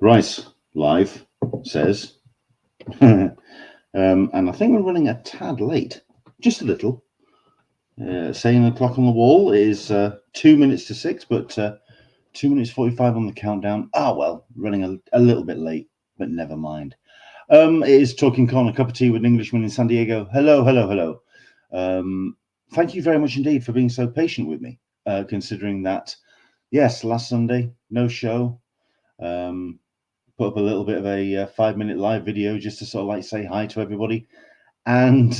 Right, live says, and I think we're running a tad late, just a little. Saying the clock on the wall is 2 minutes to 6, but 2 minutes 45 on the countdown. Ah, well, running a little bit late, but never mind. It is Talkin Con, a cup of tea with an Englishman in San Diego. Hello, hello, hello. Thank you very much indeed for being so patient with me, considering that, yes, last Sunday, no show. Put up a little bit of a 5-minute live video just to sort of like say hi to everybody. And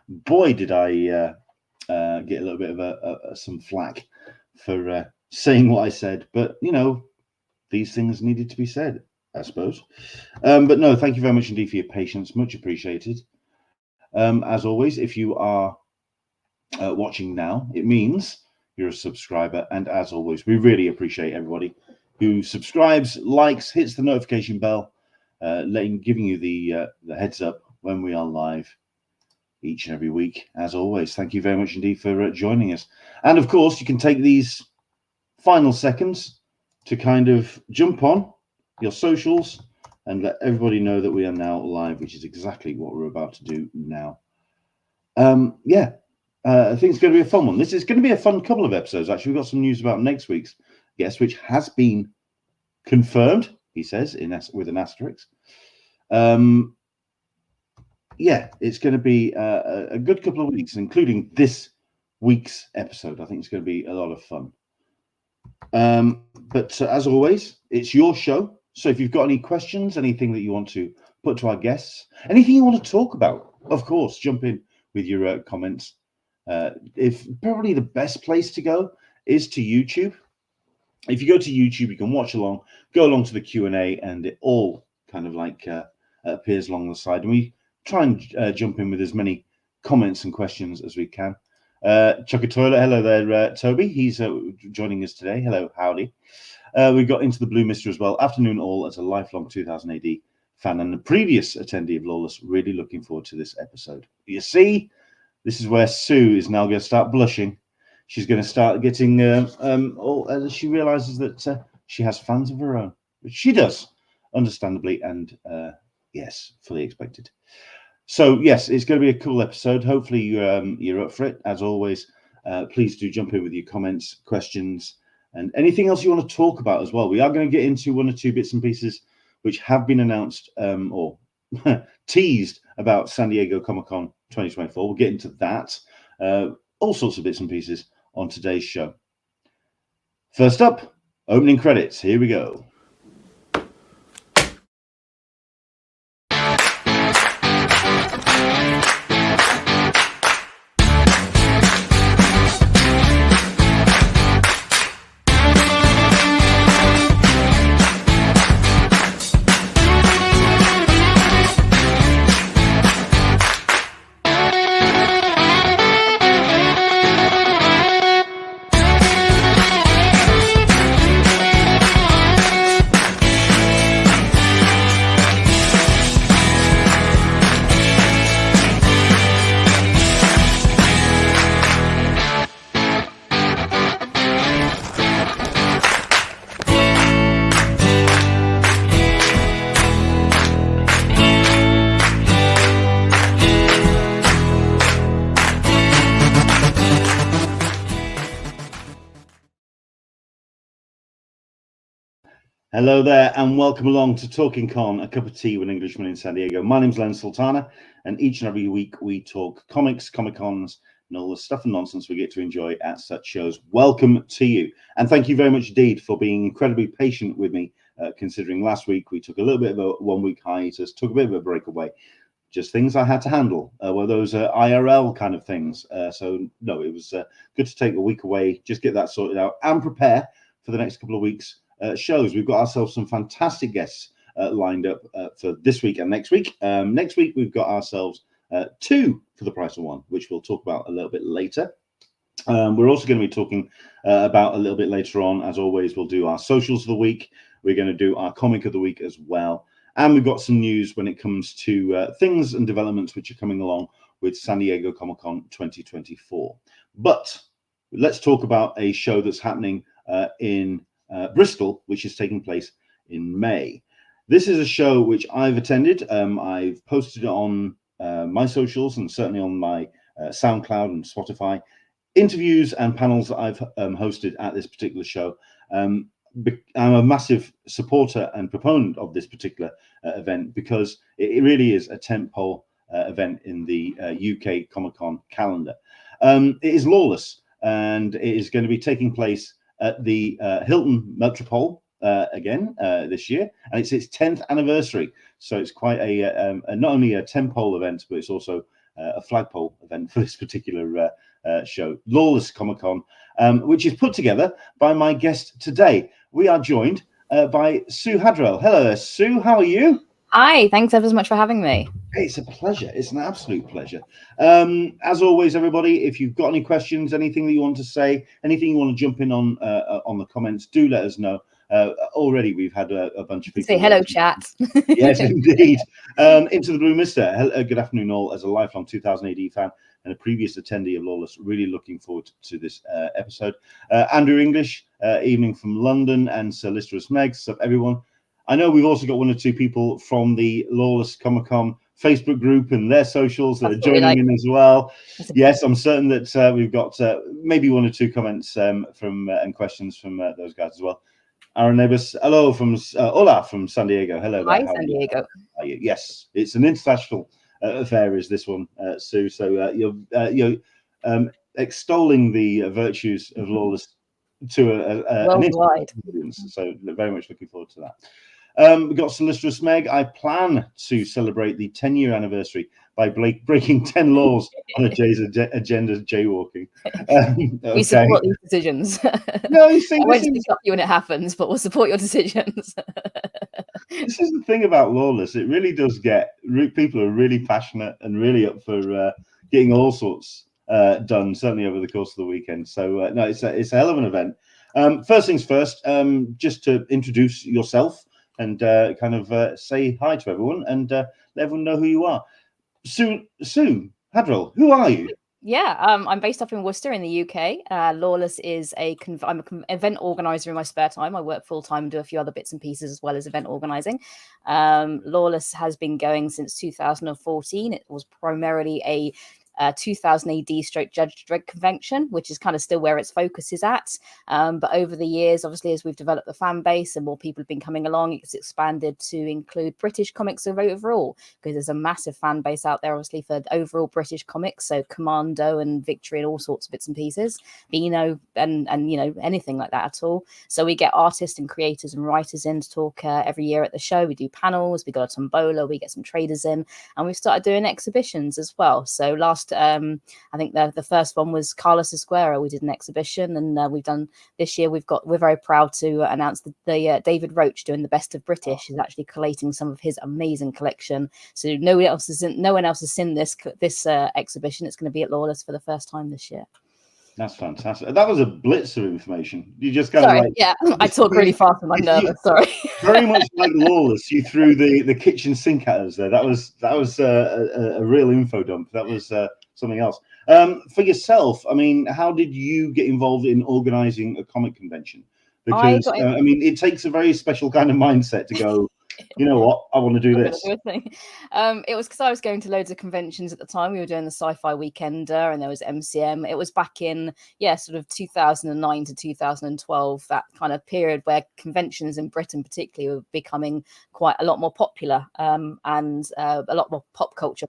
boy, did I get a little bit of some flack for saying what I said. But, you know, these things needed to be said, I suppose. But no, thank you very much indeed for your patience. Much appreciated. As always, if you are watching now, it means you're a subscriber. And as always, we really appreciate everybody who subscribes, likes, hits the notification bell, giving you the heads up when we are live each and every week. As always, thank you very much indeed for joining us. And of course, you can take these final seconds to kind of jump on your socials and let everybody know that we are now live, which is exactly what we're about to do now. I think it's going to be a fun one. This is going to be a fun couple of episodes. Actually, we've got some news about next week's guest, which has been confirmed, he says, with an asterisk. Yeah, it's going to be a good couple of weeks, including this week's episode. I think it's going to be a lot of fun. But as always, it's your show. So if you've got any questions, anything that you want to put to our guests, anything you want to talk about, of course, jump in with your comments. If probably the best place to go is to YouTube. If you go to YouTube, you can watch along, go along to the Q&A, and it all kind of like appears along the side. And we try and jump in with as many comments and questions as we can. Chuck a Toilet, hello there, Toby. He's joining us today. Hello, howdy. We got Into the Blue Mister as well. Afternoon all, as a lifelong 2000 AD fan and a previous attendee of Lawless. Really looking forward to this episode. You see, this is where Sue is now going to start blushing. She's going to start getting as she realizes that she has fans of her own, which she does, understandably, and yes, fully expected. So yes, it's going to be a cool episode. Hopefully you're up for it. As always, please do jump in with your comments, questions, and anything else you want to talk about as well. We are going to get into one or two bits and pieces which have been announced or teased about San Diego Comic Con 2024. We'll get into that. All sorts of bits and pieces on today's show. First up, opening credits. Here we go. Hello there, and welcome along to Talkin Con, a cup of tea with an Englishman in San Diego. My name's Len Sultana, and each and every week we talk comics, Comic Cons, and all the stuff and nonsense we get to enjoy at such shows. Welcome to you, and thank you very much indeed for being incredibly patient with me, considering last week we took a little bit of a 1 week hiatus, took a bit of a breakaway. Just things I had to handle, were those IRL kind of things. So no, it was good to take a week away, just get that sorted out, and prepare for the next couple of weeks. Shows. We've got ourselves some fantastic guests lined up for this week and next week. Next week, we've got ourselves 2 for the price of 1, which we'll talk about a little bit later. We're also going to be talking about a little bit later on. As always, we'll do our socials of the week. We're going to do our comic of the week as well. And we've got some news when it comes to things and developments which are coming along with San Diego Comic Con 2024. But let's talk about a show that's happening in Bristol, which is taking place in May. This is a show which I've attended. I've posted it on my socials and certainly on my SoundCloud and Spotify. Interviews and panels that I've hosted at this particular show. I'm a massive supporter and proponent of this particular event because it really is a tentpole event in the UK Comic Con calendar. It is Lawless, and it is going to be taking place at the Hilton Metropole again this year, and it's its 10th anniversary. So it's quite a not only a tentpole event, but it's also a flagpole event for this particular show, Lawless Comic Con, which is put together by my guest today. We are joined by Su Haddrell. Hello there, Sue. How are you? Hi, thanks ever so much for having me. It's a pleasure. It's an absolute pleasure. As always, everybody, if you've got any questions, anything that you want to say, anything you want to jump in on the comments, do let us know. Already we've had a bunch of people say hello, chat. Yes, indeed. Into the Blue Mister. Good afternoon, all. As a lifelong 2000 AD fan and a previous attendee of Lawless, really looking forward to this episode. Andrew English, evening from London, and Sir Listerus Meg. So everyone, I know we've also got one or two people from the Lawless Comic Con Facebook group and their socials that are joining in as well. Yes, I'm certain that we've got maybe one or two comments from and questions from those guys as well. Aaron Nebus, hello from Hola from San Diego. Hello there. Hi, San Diego. Yes, it's an international affair, is this one, Sue? So you're extolling the virtues of Lawless to an international audience. So very much looking forward to that. We've got Solicitor Meg. I plan to celebrate the 10-year anniversary by breaking 10 laws on a agenda jaywalking. We support these decisions. No, you see, I won't speak up you when it happens, but we'll support your decisions. This is the thing about Lawless. It really does get people are really passionate and really up for getting all sorts done, certainly over the course of the weekend. So no, it's a hell of an event. First things first, just to introduce yourself and kind of say hi to everyone and let everyone know who you are. Su Haddrell, who are you? Yeah, I'm based up in Worcester in the UK. Lawless is I'm an event organizer in my spare time. I work full time and do a few other bits and pieces as well as event organizing. Lawless has been going since 2014. It was primarily a 2000 AD stroke Judge Dredd convention, which is kind of still where its focus is at. But over the years, obviously, as we've developed the fan base and more people have been coming along, it's expanded to include British comics overall, because there's a massive fan base out there, obviously, for overall British comics. So Commando and Victory and all sorts of bits and pieces, Beano and you know, anything like that at all. So we get artists and creators and writers in to talk every year at the show. We do panels, we got a tombola, we get some traders in, and we've started doing exhibitions as well. So I think the first one was Carlos Esquera. We did an exhibition, and we've done this year. We're very proud to announce that the David Roach doing the Best of British is actually collating some of his amazing collection. So no one else has seen this exhibition. It's going to be at Lawless for the first time this year. That's fantastic. That was a blitz of information. You just kind of like... Yeah, I talk really fast and I'm nervous. Sorry. Very much like Lawless, you threw the kitchen sink at us there. That was a real info dump. That was something else. For yourself, I mean, how did you get involved in organizing a comic convention? Because I mean, it takes a very special kind of mindset to go, you know what, I want to do this. It was because I was going to loads of conventions at the time. We were doing the Sci-Fi Weekender, and there was MCM. It was back in sort of 2009 to 2012, that kind of period where conventions in Britain particularly were becoming quite a lot more popular, and a lot more pop culture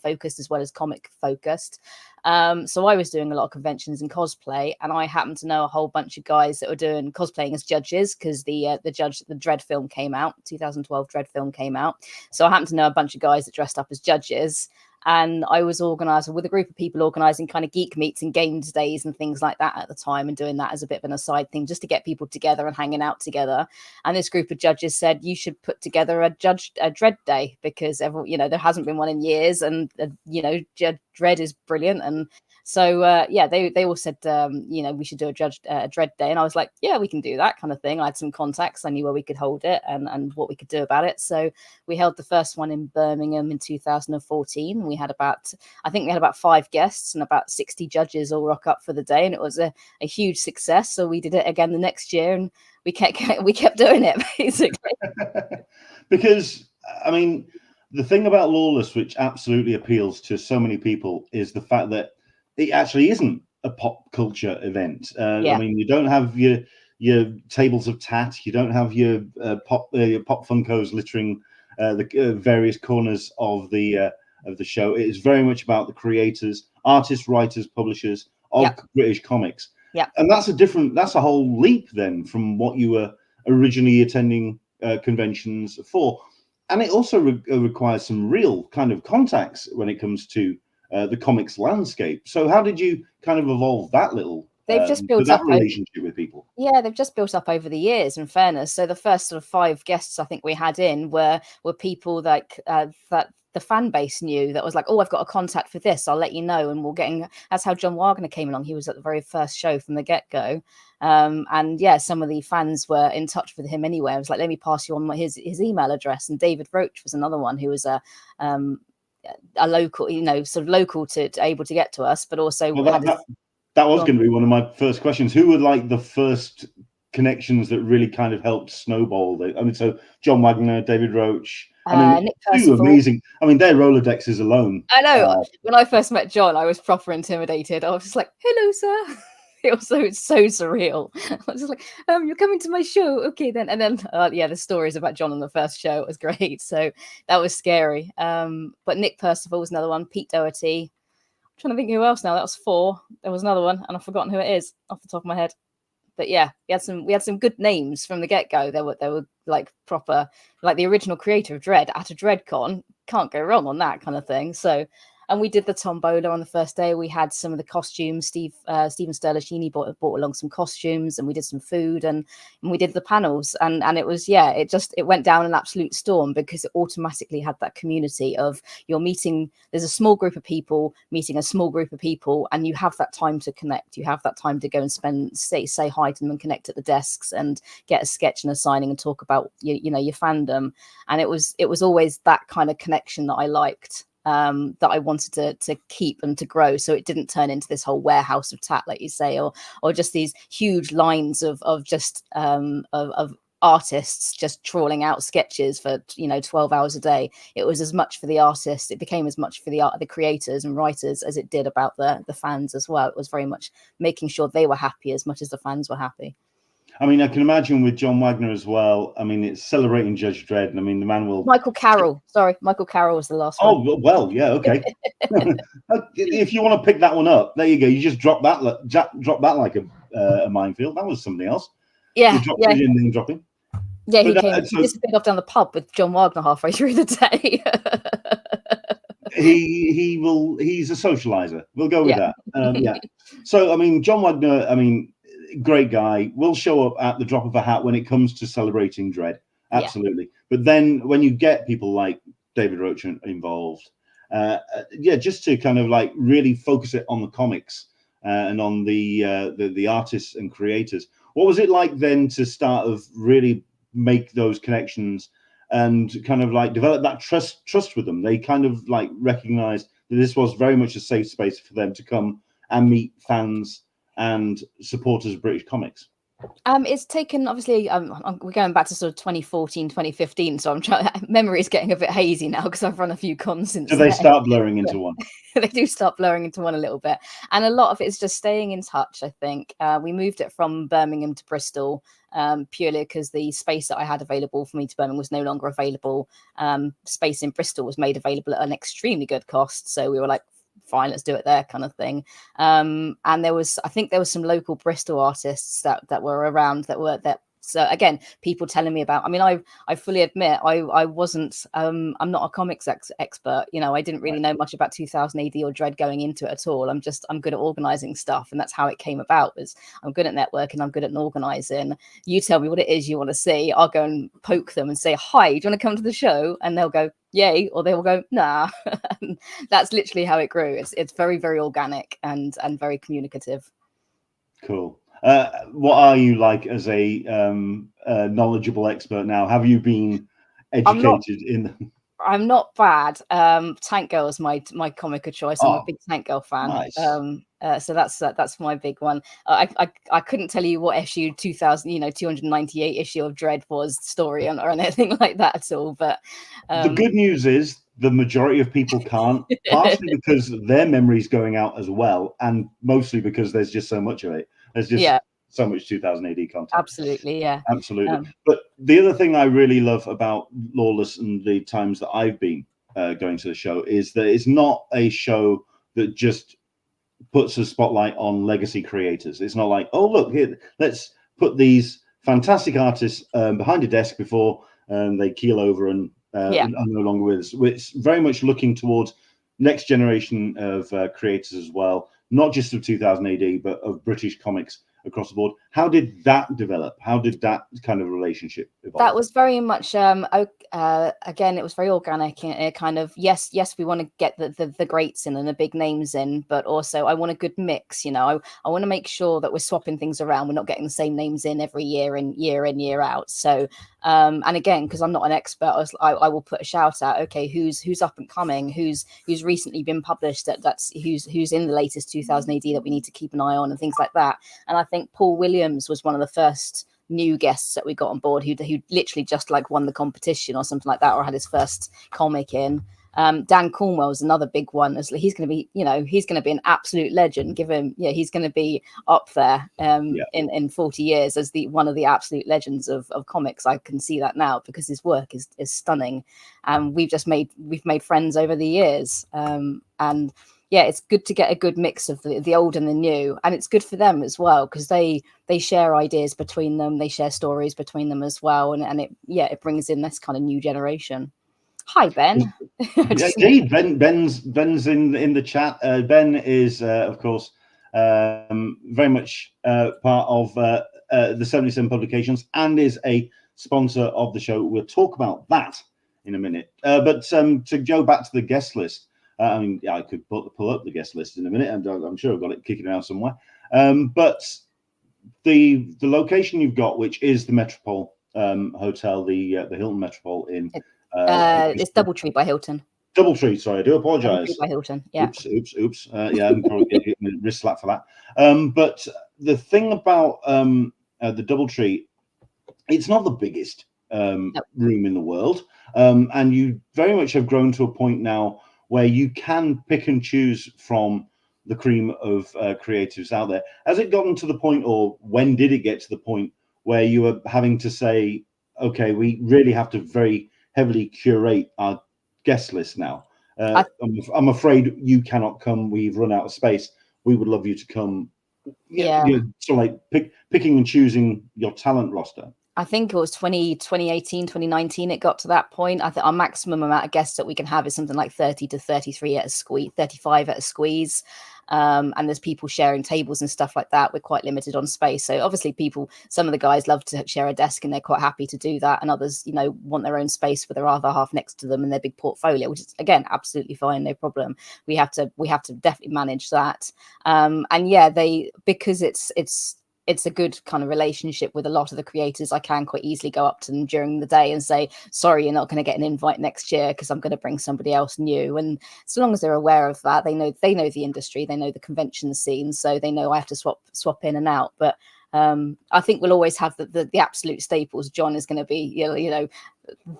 focused as well as comic focused. So I was doing a lot of conventions in cosplay, and I happened to know a whole bunch of guys that were doing cosplaying as judges, because the Dredd film came out, 2012 Dredd film came out. So I happened to know a bunch of guys that dressed up as judges, and I was organising with a group of people organising kind of geek meets and games days and things like that at the time, and doing that as a bit of an aside thing just to get people together and hanging out together. And this group of judges said, you should put together a Dredd day, because there hasn't been one in years, and Dredd is brilliant. And so they all said we should do a Dredd day, and I was like, yeah, we can do that kind of thing. I had some contacts, I knew where we could hold it and what we could do about it. So we held the first one in Birmingham in 2014. We had about 5 guests and about 60 judges all rock up for the day, and it was a huge success. So we did it again the next year, and we kept doing it basically. Because I mean, the thing about Lawless, which absolutely appeals to so many people, is the fact that it actually isn't a pop culture event. I mean, you don't have your tables of tat, you don't have your pop Funkos littering the various corners of the show. It is very much about the creators, artists, writers, publishers of British comics. Yeah, and that's a whole leap then from what you were originally attending conventions for. And it also requires some real kind of contacts when it comes to the comics landscape. So how did you kind of evolve that little they've just built up relationship with people? Yeah, they've just built up over the years, in fairness. So the first sort of 5 guests I think we had in were people like that the fan base knew, that was like, oh, I've got a contact for this, I'll let you know. And that's how John Wagner came along. He was at the very first show from the get-go. And yeah, some of the fans were in touch with him anyway. I was like, let me pass you on his email address. And David Roach was another one who was a local, sort of local to able to get to us, but also that was going to be one of my first questions. Who were like the first connections that really kind of helped snowball it? I mean, so John Wagner, David Roach. I mean, Nick two amazing. I mean, their Rolodexes alone. I know. When I first met John, I was proper intimidated. I was just like, "Hello, sir." It was so surreal. I was just like, "You're coming to my show, okay then." And then, the stories about John on the first show, it was great. So that was scary. But Nick Percival was another one. Pete Doherty. I'm trying to think who else now. That was 4. There was another one, and I've forgotten who it is off the top of my head. But yeah, we had some good names from the get-go. They were like proper, like the original creator of Dread at a Dread Con. Can't go wrong on that kind of thing. So, and we did the tombola on the first day. We had some of the costumes. Steven Sterlachini brought along some costumes, and we did some food, and we did the panels. And it was, it went down an absolute storm, because it automatically had that community of you're meeting. There's a small group of people meeting a small group of people, and you have that time to connect. You have that time to go and say hi to them and connect at the desks and get a sketch and a signing and talk about your fandom. And it was always that kind of connection that I liked. That I wanted to keep and to grow, so it didn't turn into this whole warehouse of tat, like you say, or just these huge lines of artists just trawling out sketches for 12 hours a day. It was as much for the artists, it became as much for the creators and writers as it did about the fans as well. It was very much making sure they were happy as much as the fans were happy. I mean, I can imagine with John Wagner as well. I mean, it's celebrating Judge Dredd, and I mean, the man will. Michael Carroll. Sorry, Michael Carroll was the last one. Oh well, yeah, okay. If you want to pick that one up, there you go. You just drop that like a minefield. That was something else. Yeah, dropping. Yeah, he disappeared off down the pub with John Wagner halfway through the day. He's a socializer. We'll go with that. Yeah. So I mean, John Wagner. I mean, great guy, will show up at the drop of a hat when it comes to celebrating Dread. Absolutely. But then when you get people like David Roach involved, just to kind of like really focus it on the comics and on the artists and creators. What was it like then to start of really make those connections and kind of like develop that trust with them? They kind of like recognized that this was very much a safe space for them to come and meet fans and supporters of British comics. It's taken, obviously, we're going back to sort of 2014, 2015, so I'm trying. Memory is getting a bit hazy now because I've run a few cons since. So they start blurring into one. They do start blurring into one a little bit, and a lot of it is just staying in touch. I think we moved it from Birmingham to Bristol purely because the space that I had available for me to Birmingham was no longer available. Space in Bristol was made available at an extremely good cost, so we were like, fine, let's do it there, kind of thing. And there was some local Bristol artists that were around so again, people telling me about, I mean, I fully admit I wasn't I'm not a comics expert, I didn't really know much about 2000 AD or Dread going into it at all. I'm good at organizing stuff, and that's how it came about. Was I'm good at networking, I'm good at organizing. You tell me what it is you want to see, I'll go and poke them and say, hi, do you want to come to the show? And they'll go, yay, or they will go, nah. That's literally how it grew. It's very, very organic and very communicative. Cool. What are you like as a knowledgeable expert now? Have you been educated in? I'm not bad. Tank Girl is my comic of choice. I'm a big Tank Girl fan. Nice. So that's my big one. I couldn't tell you what issue 298 issue of Dread was story or anything like that at all. But the good news is the majority of people can't, partially because their memory's going out as well, and mostly because there's just so much of it. There's just so much 2000 AD content. Absolutely, yeah. Absolutely. But the other thing I really love about Lawless and the times that I've been going to the show is that it's not a show that just puts a spotlight on legacy creators. It's not like, oh, look, here, let's put these fantastic artists behind a desk before they keel over and are no longer with us. It's very much looking towards next generation of creators as well, not just of 2000 AD, but of British comics across the board. How did that develop? How did that kind of relationship evolve? That was very much again, it was very organic. It kind of yes, we want to get the greats in and the big names in, but also I want a good mix. I want to make sure that we're swapping things around. We're not getting the same names in every year and year in, year out. So and again, because I'm not an expert, I will put a shout out. Okay, who's up and coming? Who's recently been published? That's who's in the latest 2000 AD that we need to keep an eye on and things like that. And I think Paul Williams was one of the first new guests that we got on board who literally just like won the competition or something like that, or had his first comic in. Dan Cornwell's another big one. He's going to be, he's going to be an absolute legend. He's going to be up there in 40 years as one of the absolute legends of comics. I can see that now because his work is stunning, and we've made friends over the years. And yeah, it's good to get a good mix of the old and the new, and it's good for them as well because they share ideas between them, they share stories between them as well, and it brings in this kind of new generation. Hi, Ben. Indeed, Ben's in the chat. Ben is, of course, very much part of the 77 Publications and is a sponsor of the show. We'll talk about that in a minute. But to go back to the guest list, I mean, I could pull up the guest list in a minute, and I'm sure I've got it kicking around somewhere. But the location you've got, which is the Metropole Hotel, the Hilton Metropole in. It's Doubletree by Hilton. Doubletree, sorry, I do apologise. By Hilton, yeah. Oops. Yeah, I'm probably getting a wrist slap for that. But the thing about the Doubletree, it's not the biggest room in the world, and you very much have grown to a point now where you can pick and choose from the cream of creatives out there. Has it gotten to the point, or when did it get to the point where you were having to say, okay, we really have to very heavily curate our guest list now? I'm afraid you cannot come. We've run out of space. We would love you to come. So like picking and choosing your talent roster. I think it was 2018, 2019, it got to that point. I think our maximum amount of guests that we can have is something like 30 to 33 at a squeeze, 35 at a squeeze. And there's people sharing tables and stuff like that. We're quite limited on space. So obviously some of the guys love to share a desk and they're quite happy to do that. And others, want their own space with their other half next to them and their big portfolio, which is, again, absolutely fine. No problem. We have to definitely manage that. And yeah, because it's a good kind of relationship with a lot of the creators. I can quite easily go up to them during the day and say, sorry, you're not going to get an invite next year because I'm going to bring somebody else new. And so long as they're aware of that, they know the industry, they know the convention scene, so they know I have to swap in and out. But I think we'll always have the absolute staples. John is going to be,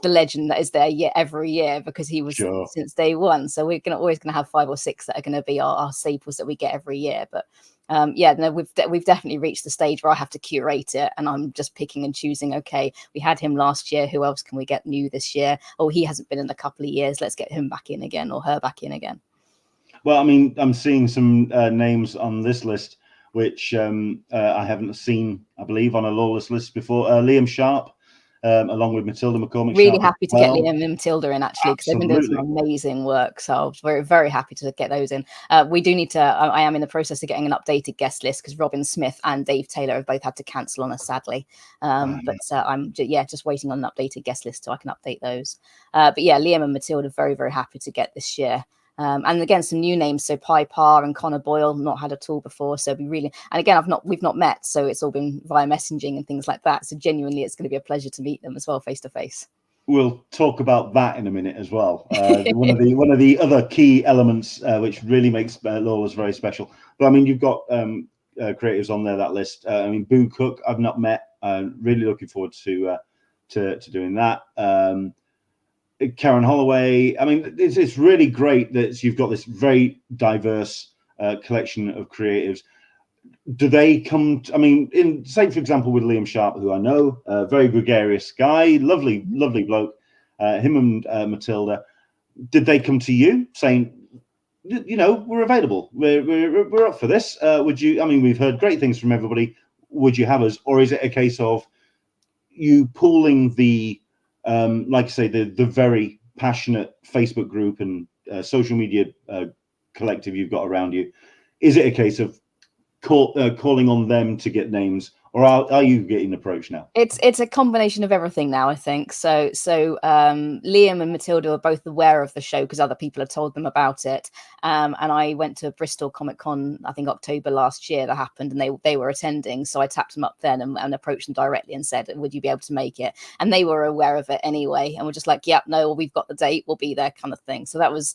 the legend that is there every year because he was since day one. So we're always going to have 5 or 6 that are going to be our staples that we get every year. But we've definitely reached the stage where I have to curate it, and I'm just picking and choosing. Okay, we had him last year. Who else can we get new this year? Oh, he hasn't been in a couple of years. Let's get him back in again, or her back in again. Well, I mean, I'm seeing some names on this list which I haven't seen, I believe, on a Lawless list before. Liam Sharp, along with Matilda McCormick. Really happy to get Liam and Matilda in, actually, because they've been doing some amazing work. So we're very happy to get those in. We do need to, I am in the process of getting an updated guest list because Robin Smith and Dave Taylor have both had to cancel on us, sadly. I'm just waiting on an updated guest list so I can update those. But yeah, Liam and Matilda, very, very happy to get this year. And again, some new names. So Pi Par and Connor Boyle, not had at all before. So and again, we've not met. So it's all been via messaging and things like that. So genuinely, it's going to be a pleasure to meet them as well, face to face. we'll talk about that in a minute as well. One of the other key elements which really makes Lawless very special. But I mean, you've got creatives on there, that list. I mean, Boo Cook, I've not met. Really looking forward to doing that. Karen Holloway. I mean, it's really great that you've got this very diverse collection of creatives. Do they come? I mean, say for example with Liam Sharp, who I know, very gregarious guy, lovely bloke. Him and Matilda. Did they come to you saying, you know, we're available, we're up for this? Would you? I mean, we've heard great things from everybody. Would you have us, or is it a case of you pooling the, like I say, the very passionate Facebook group and social media collective you've got around you? Is it a case of calling on them to get names, or are you getting approached now? It's a combination of everything now, I think. So Liam and Matilda are both aware of the show because other people have told them about it. And I went to Bristol Comic Con, I think October last year that happened, and they were attending. So I tapped them up then and approached them directly and said, would you be able to make it? And they were aware of it anyway. And we're just like, yep, no, well, we've got the date, we'll be there, kind of thing. So that was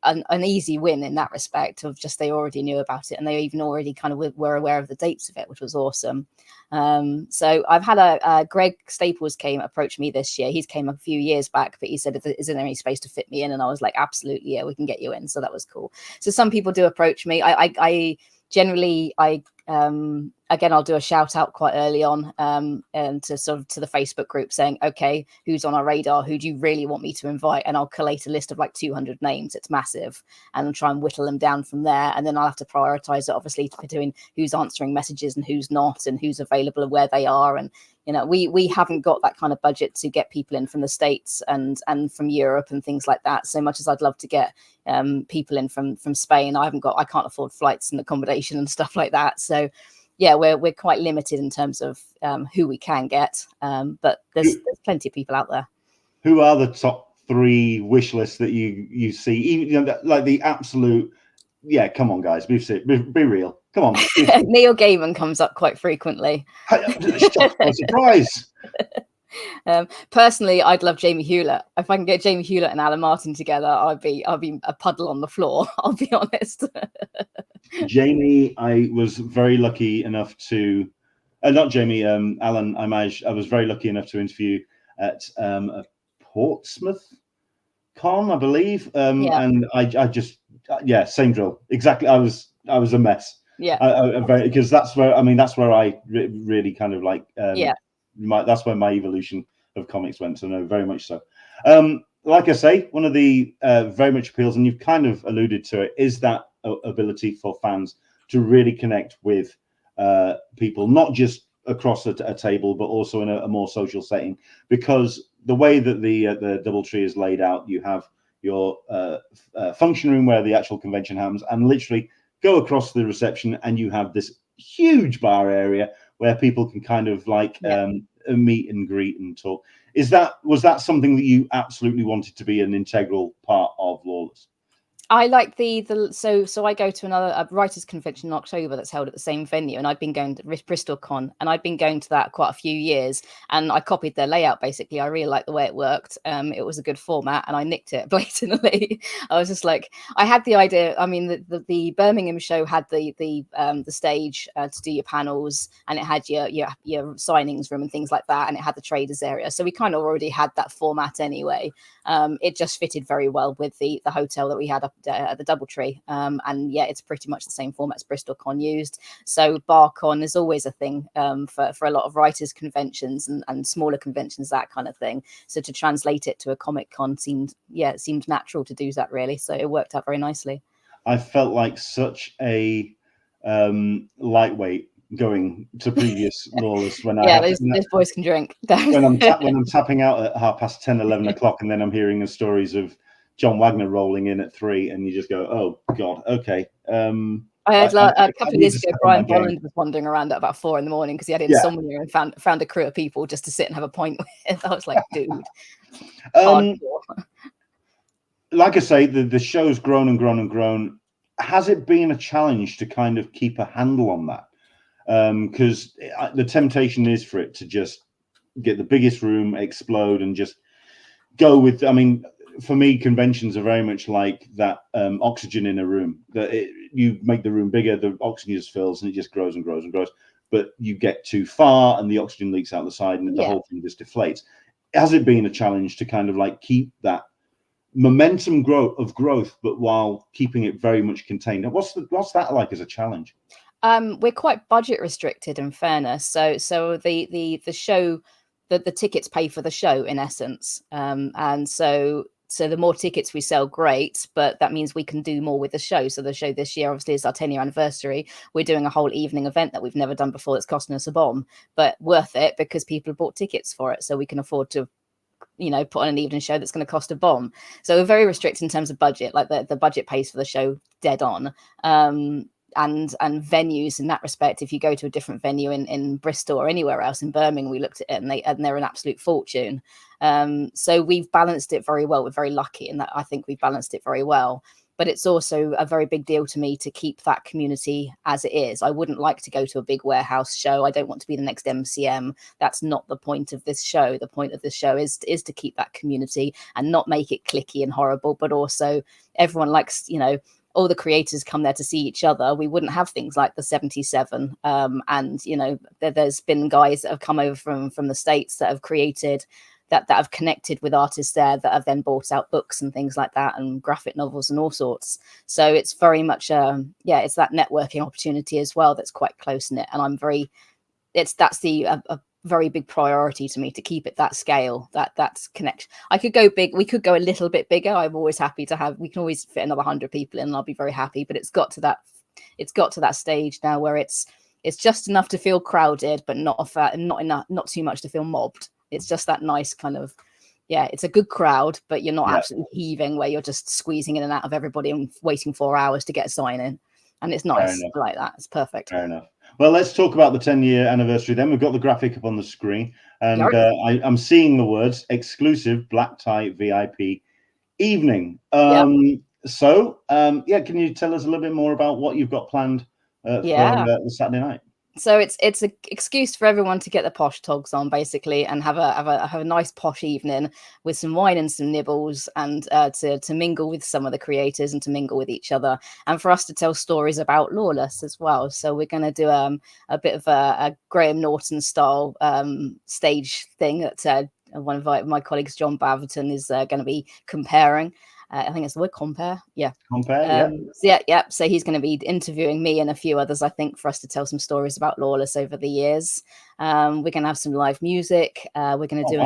an easy win in that respect, of just they already knew about it, and they even already kind of were aware of the dates of it, which was awesome. So I've had a Greg Staples approach me this year. He's came a few years back, but he said, is there any space to fit me in? And I was like, absolutely, yeah, we can get you in. So that was cool. So some people do approach me. I generally again, I'll do a shout out quite early on to sort of to the Facebook group saying, okay, who's on our radar? Who do you really want me to invite? And I'll collate a list of like 200 names. It's massive, and I'll try and whittle them down from there. And then I'll have to prioritize it, obviously, between who's answering messages and who's not, and who's available and where they are. And you know, we haven't got that kind of budget to get people in from the States and from Europe and things like that. So much as I'd love to get people in from Spain, I can't afford flights and accommodation and stuff like that. So yeah, we're quite limited in terms of who we can get, but there's plenty of people out there. Who are the top 3 wish lists that you see? Even, you know, like the absolute, yeah, come on, guys, be real. Come on. Neil Gaiman comes up quite frequently. Surprise. Personally, I'd love Jamie Hewlett. If I can get Jamie Hewlett and Alan Martin together, I'll be a puddle on the floor. I'll be honest. Jamie, I was very lucky enough to, not Jamie, Alan. I was very lucky enough to interview at a Portsmouth Con, I believe. And I just, yeah, same drill. Exactly. I was a mess. Yeah. Because that's where I really kind of like. That's where my evolution of comics went. So no, very much so. Like I say, one of the very much appeals, and you've kind of alluded to it, is that ability for fans to really connect with people, not just across a table, but also in a more social setting. Because the way that the DoubleTree is laid out, you have your function room where the actual convention happens, and literally go across the reception, and you have this huge bar area where people can kind of like meet and greet and talk. Was that something that you absolutely wanted to be an integral part of Lawless? I like so I go to a writers' convention in October that's held at the same venue, and I've been going to Bristol Con, and I've been going to that quite a few years, and I copied their layout. Basically, I really liked the way it worked. It was a good format, and I nicked it blatantly. I was just like, I had the idea. I mean, the Birmingham show had the stage to do your panels, and it had your signings room and things like that, and it had the traders area. So we kind of already had that format anyway. It just fitted very well with the hotel that we had up at the DoubleTree, and yeah, it's pretty much the same format as Bristol Con used. So BarCon is always a thing for a lot of writers' conventions and smaller conventions, that kind of thing. So to translate it to a Comic Con seemed natural to do that, really. So it worked out very nicely. I felt like such a lightweight going to previous Lawless when those boys can drink. when I'm tapping out at 10:30, 11 o'clock, and then I'm hearing the stories of John Wagner rolling in at 3, and you just go, oh God, okay. I had a couple of years ago, Brian Bolland was wandering around at about 4 a.m. because he had insomnia and found a crew of people just to sit and have a pint with. I was like, dude. Like I say, the show's grown and grown and grown. Has it been a challenge to kind of keep a handle on that? Because the temptation is for it to just get the biggest room, explode, and just go with, I mean, for me, conventions are very much like that oxygen in a room. You make the room bigger, the oxygen just fills, and it just grows and grows and grows. But you get too far, and the oxygen leaks out the side, and the whole thing just deflates. Has it been a challenge to kind of like keep that momentum growth, but while keeping it very much contained? What's that like as a challenge? We're quite budget restricted, in fairness. So the show, the tickets pay for the show in essence, and so the more tickets we sell, great, but that means we can do more with the show. So the show this year, obviously, is our 10-year anniversary. We're doing a whole evening event that we've never done before. That's costing us a bomb, but worth it because people have bought tickets for it, so we can afford to, you know, put on an evening show that's going to cost a bomb. So we're very restricted in terms of budget. Like the budget pays for the show dead on. And venues in that respect, if you go to a different venue in Bristol or anywhere else, in Birmingham, we looked at it and they're an absolute fortune. So we've balanced it very well. We're very lucky in that I think we've balanced it very well. But it's also a very big deal to me to keep that community as it is. I wouldn't like to go to a big warehouse show. I don't want to be the next MCM. That's not the point of this show. The point of this show is to keep that community and not make it cliquey and horrible, but also everyone likes, you know, all the creators come there to see each other. We wouldn't have things like the 77. And, you know, there's been guys that have come over from the States that have created, that have connected with artists there, that have then bought out books and things like that, and graphic novels and all sorts. So it's very much, it's that networking opportunity as well that's quite close-knit. And I'm very, that's a very big priority to me, to keep it that scale, that's connection. I could go big, we could go a little bit bigger. I'm always happy to have, we can always fit another 100 people in and I'll be very happy, but it's got to that stage now where it's just enough to feel crowded, but not too much to feel mobbed. It's just that nice kind of, it's a good crowd, but you're not absolutely heaving where you're just squeezing in and out of everybody and waiting 4 hours to get a sign in. And it's nice like that. It's perfect. Fair enough. Well, let's talk about the 10-year anniversary then. We've got the graphic up on the screen, and I'm seeing the words exclusive black tie VIP evening. So, can you tell us a little bit more about what you've got planned for the Saturday night? So it's an excuse for everyone to get the posh togs on, basically, and have a nice posh evening with some wine and some nibbles, and to mingle with some of the creators and to mingle with each other, and for us to tell stories about Lawless as well. So we're going to do a bit of a Graham Norton style stage thing that one of my colleagues, John Baverton, is going to be comparing. I think it's the word compare. Compare, So he's going to be interviewing me and a few others, I think, for us to tell some stories about Lawless over the years. We're going to have some live music. We're going to do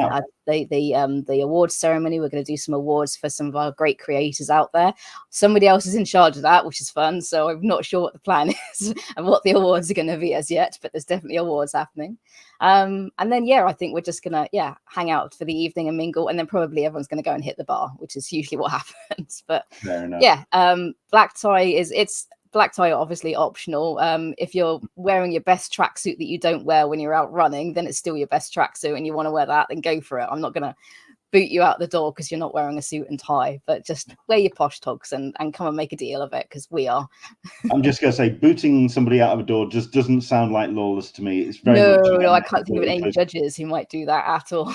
the awards ceremony. We're going to do some awards for some of our great creators out there. Somebody else is in charge of that, which is fun. So I'm not sure what the plan is and what the awards are going to be as yet, but there's definitely awards happening. And then, I think we're just going to, hang out for the evening and mingle. And then probably everyone's going to go and hit the bar, which is usually what happens. But black tie black tie are obviously optional. If you're wearing your best tracksuit that you don't wear when you're out running, then it's still your best tracksuit and you want to wear that, then go for it. I'm not going to boot you out the door because you're not wearing a suit and tie, but just wear your posh togs and come and make a deal of it, because we are. I'm just going to say, booting somebody out of a door just doesn't sound like Lawless to me. It's very no, I can't think of any judges who might do that at all.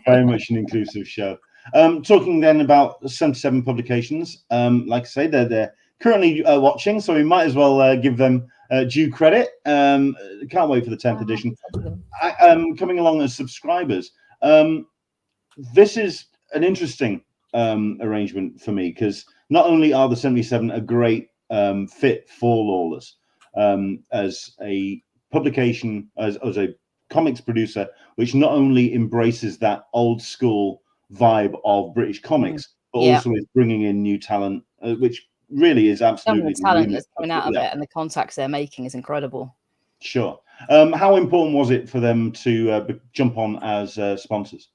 Very much an inclusive show. Talking then about 77 publications, like I say, they're currently watching, so we might as well give them due credit. Can't wait for the 10th edition. Coming along as subscribers. This is an interesting arrangement for me, because not only are the 77 a great fit for Lawless as a publication, as a comics producer, which not only embraces that old school vibe of British comics, but also is bringing in new talent, which really is absolutely the talent that's coming out of it, and the contacts they're making is incredible. Sure. How important was it for them to jump on as sponsors?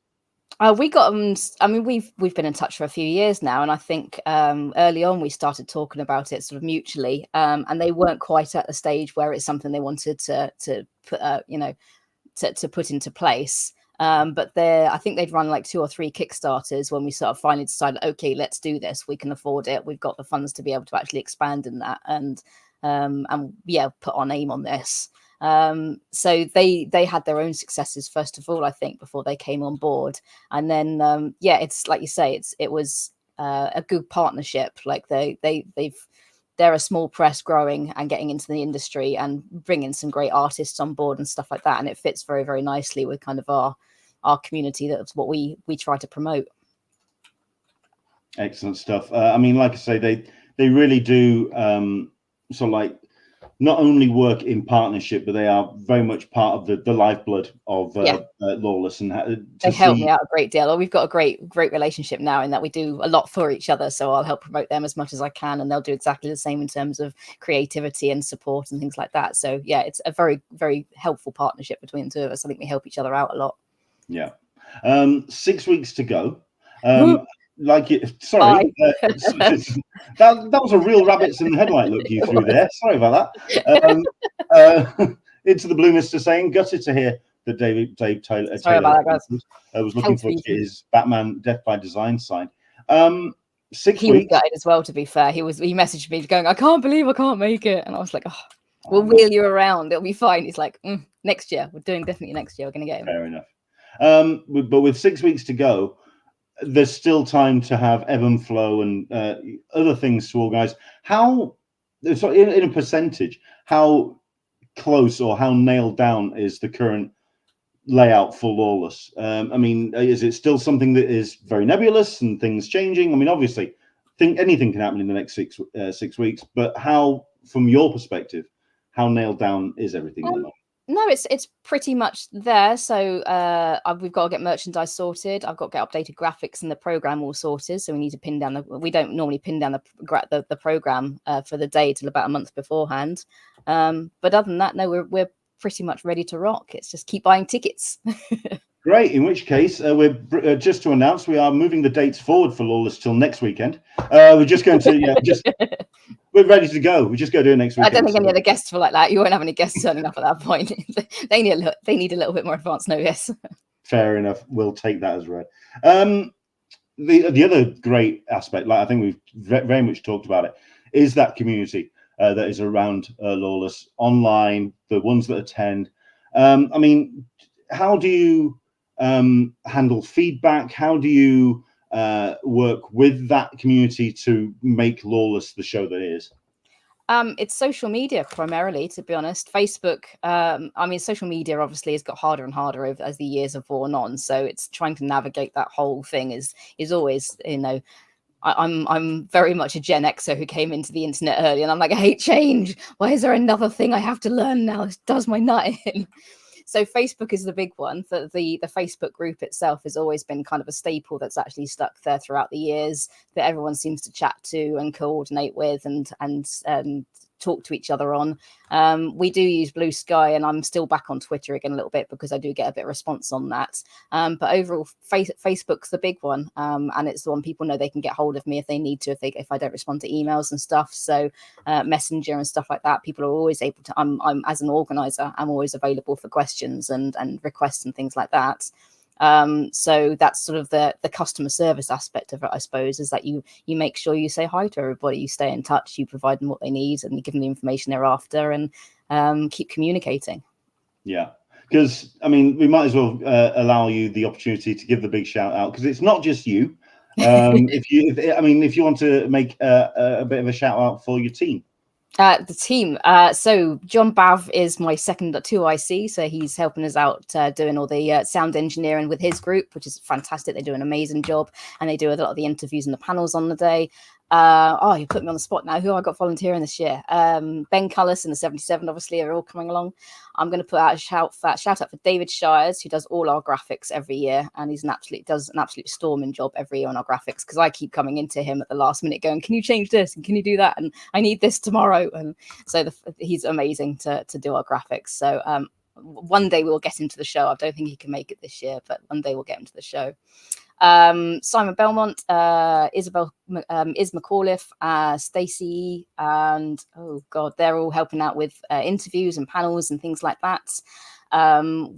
We got them. I mean, we've been in touch for a few years now, and I think early on we started talking about it sort of mutually, and they weren't quite at the stage where it's something they wanted to put, to put into place. But I think they'd run like 2 or 3 Kickstarters when we sort of finally decided, okay, let's do this. We can afford it. We've got the funds to be able to actually expand in that and put our name on this. So they had their own successes first of all, I think, before they came on board. And then yeah, it's like you say, it was a good partnership. Like they're a small press growing and getting into the industry and bringing some great artists on board and stuff like that. And it fits very, very nicely with kind of our community. That's what we try to promote. Excellent stuff. I mean, like I say, they really do sort of like not only work in partnership, but they are very much part of the lifeblood of Lawless. And they help me out a great deal. We've got a great relationship now in that we do a lot for each other. So I'll help promote them as much as I can, and they'll do exactly the same in terms of creativity and support and things like that. So yeah, it's a very, very helpful partnership between the two of us. I think we help each other out a lot. Yeah. 6 weeks to go. Like it, sorry, that was a real rabbits in the headlight look you threw there. Sorry about that. Into the Blue Mister saying, gutted to hear that Dave Taylor, sorry about that, guys. Was looking forward to get his Batman Death by Design signed. 6 he weeks. Was gutted as well, to be fair. He messaged me going, I can't believe I can't make it. And I was like, oh, we'll wheel you around. It'll be fine. He's like, next year. We're doing definitely next year. We're going to get him. Fair enough. But with 6 weeks to go, there's still time to have ebb and flow and other things to organize. How, so in a percentage, how close or how nailed down is the current layout for Lawless? I mean, is it still something that is very nebulous and things changing? I mean, obviously, anything can happen in the next 6 weeks, but how, from your perspective, how nailed down is everything at the moment? No, it's pretty much there. So we've got to get merchandise sorted. I've got to get updated graphics and the program all sorted. So we need to pin down we don't normally pin down the program for the day till about a month beforehand. But other than that, no, we're pretty much ready to rock. It's just keep buying tickets. Great. In which case, we're just to announce we are moving the dates forward for Lawless till next weekend. We're just going to we're ready to go. We just go do it next weekend. I don't think any other guests feel like that. You won't have any guests turning up at that point. They need a little bit more advance notice. Fair enough. We'll take that as read. The other great aspect, like I think we've very much talked about it, is that community that is around Lawless online, the ones that attend. I mean, how do you handle feedback? How do you work with that community to make Lawless the show that it is? It's social media primarily, to be honest. Facebook, I mean, social media obviously has got harder and harder as the years have worn on. So it's trying to navigate that whole thing is always, you know, I'm very much a Gen Xer who came into the internet early, and I'm like, I hate change. Why is there another thing I have to learn now? It does my nut in. So Facebook is the big one. The Facebook group itself has always been kind of a staple that's actually stuck there throughout the years, that everyone seems to chat to and coordinate with and talk to each other on. We do use Blue Sky, and I'm still back on Twitter again a little bit because I do get a bit of response on that. But overall, Facebook's the big one, and it's the one people know they can get hold of me if they need to, if I don't respond to emails and stuff. So Messenger and stuff like that, people are always able to. I'm as an organizer, I'm always available for questions and requests and things like that. So that's sort of the customer service aspect of it, I suppose, is that you make sure you say hi to everybody, you stay in touch, you provide them what they need, and you give them the information they're after, and keep communicating. Yeah, because I mean, we might as well allow you the opportunity to give the big shout out, because it's not just you. If you want to make a bit of a shout out for your team. The team. So John Bav is my second at 2IC. So he's helping us out doing all the sound engineering with his group, which is fantastic. They do an amazing job, and they do a lot of the interviews and the panels on the day. You put me on the spot now. Who I got volunteering this year? Ben Cullis and the 77, obviously, are all coming along. I'm going to put out a shout out for David Shires, who does all our graphics every year, and does an absolute storming job every year on our graphics, because I keep coming into him at the last minute going, can you change this and can you do that, and I need this tomorrow. And so he's amazing to do our graphics. So one day we'll get into the show. I don't think he can make it this year, but one day we'll get into the show. Simon Belmont, Is McAuliffe, Stacey, and they're all helping out with interviews and panels and things like that.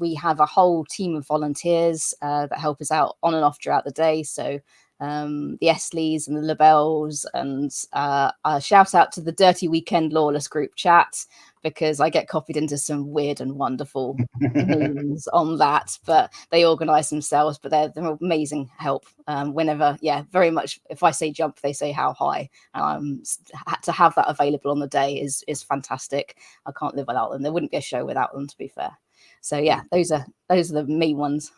We have a whole team of volunteers that help us out on and off throughout the day. So the Esleys and the Labels, and a shout out to the Dirty Weekend Lawless group chat. because I get copied into some weird and wonderful memes on that, but they organize themselves, but they're amazing help. Whenever, very much, if I say jump, they say how high. To have that available on the day is fantastic. I can't live without them. There wouldn't be a show without them, to be fair. So yeah, those are the main ones.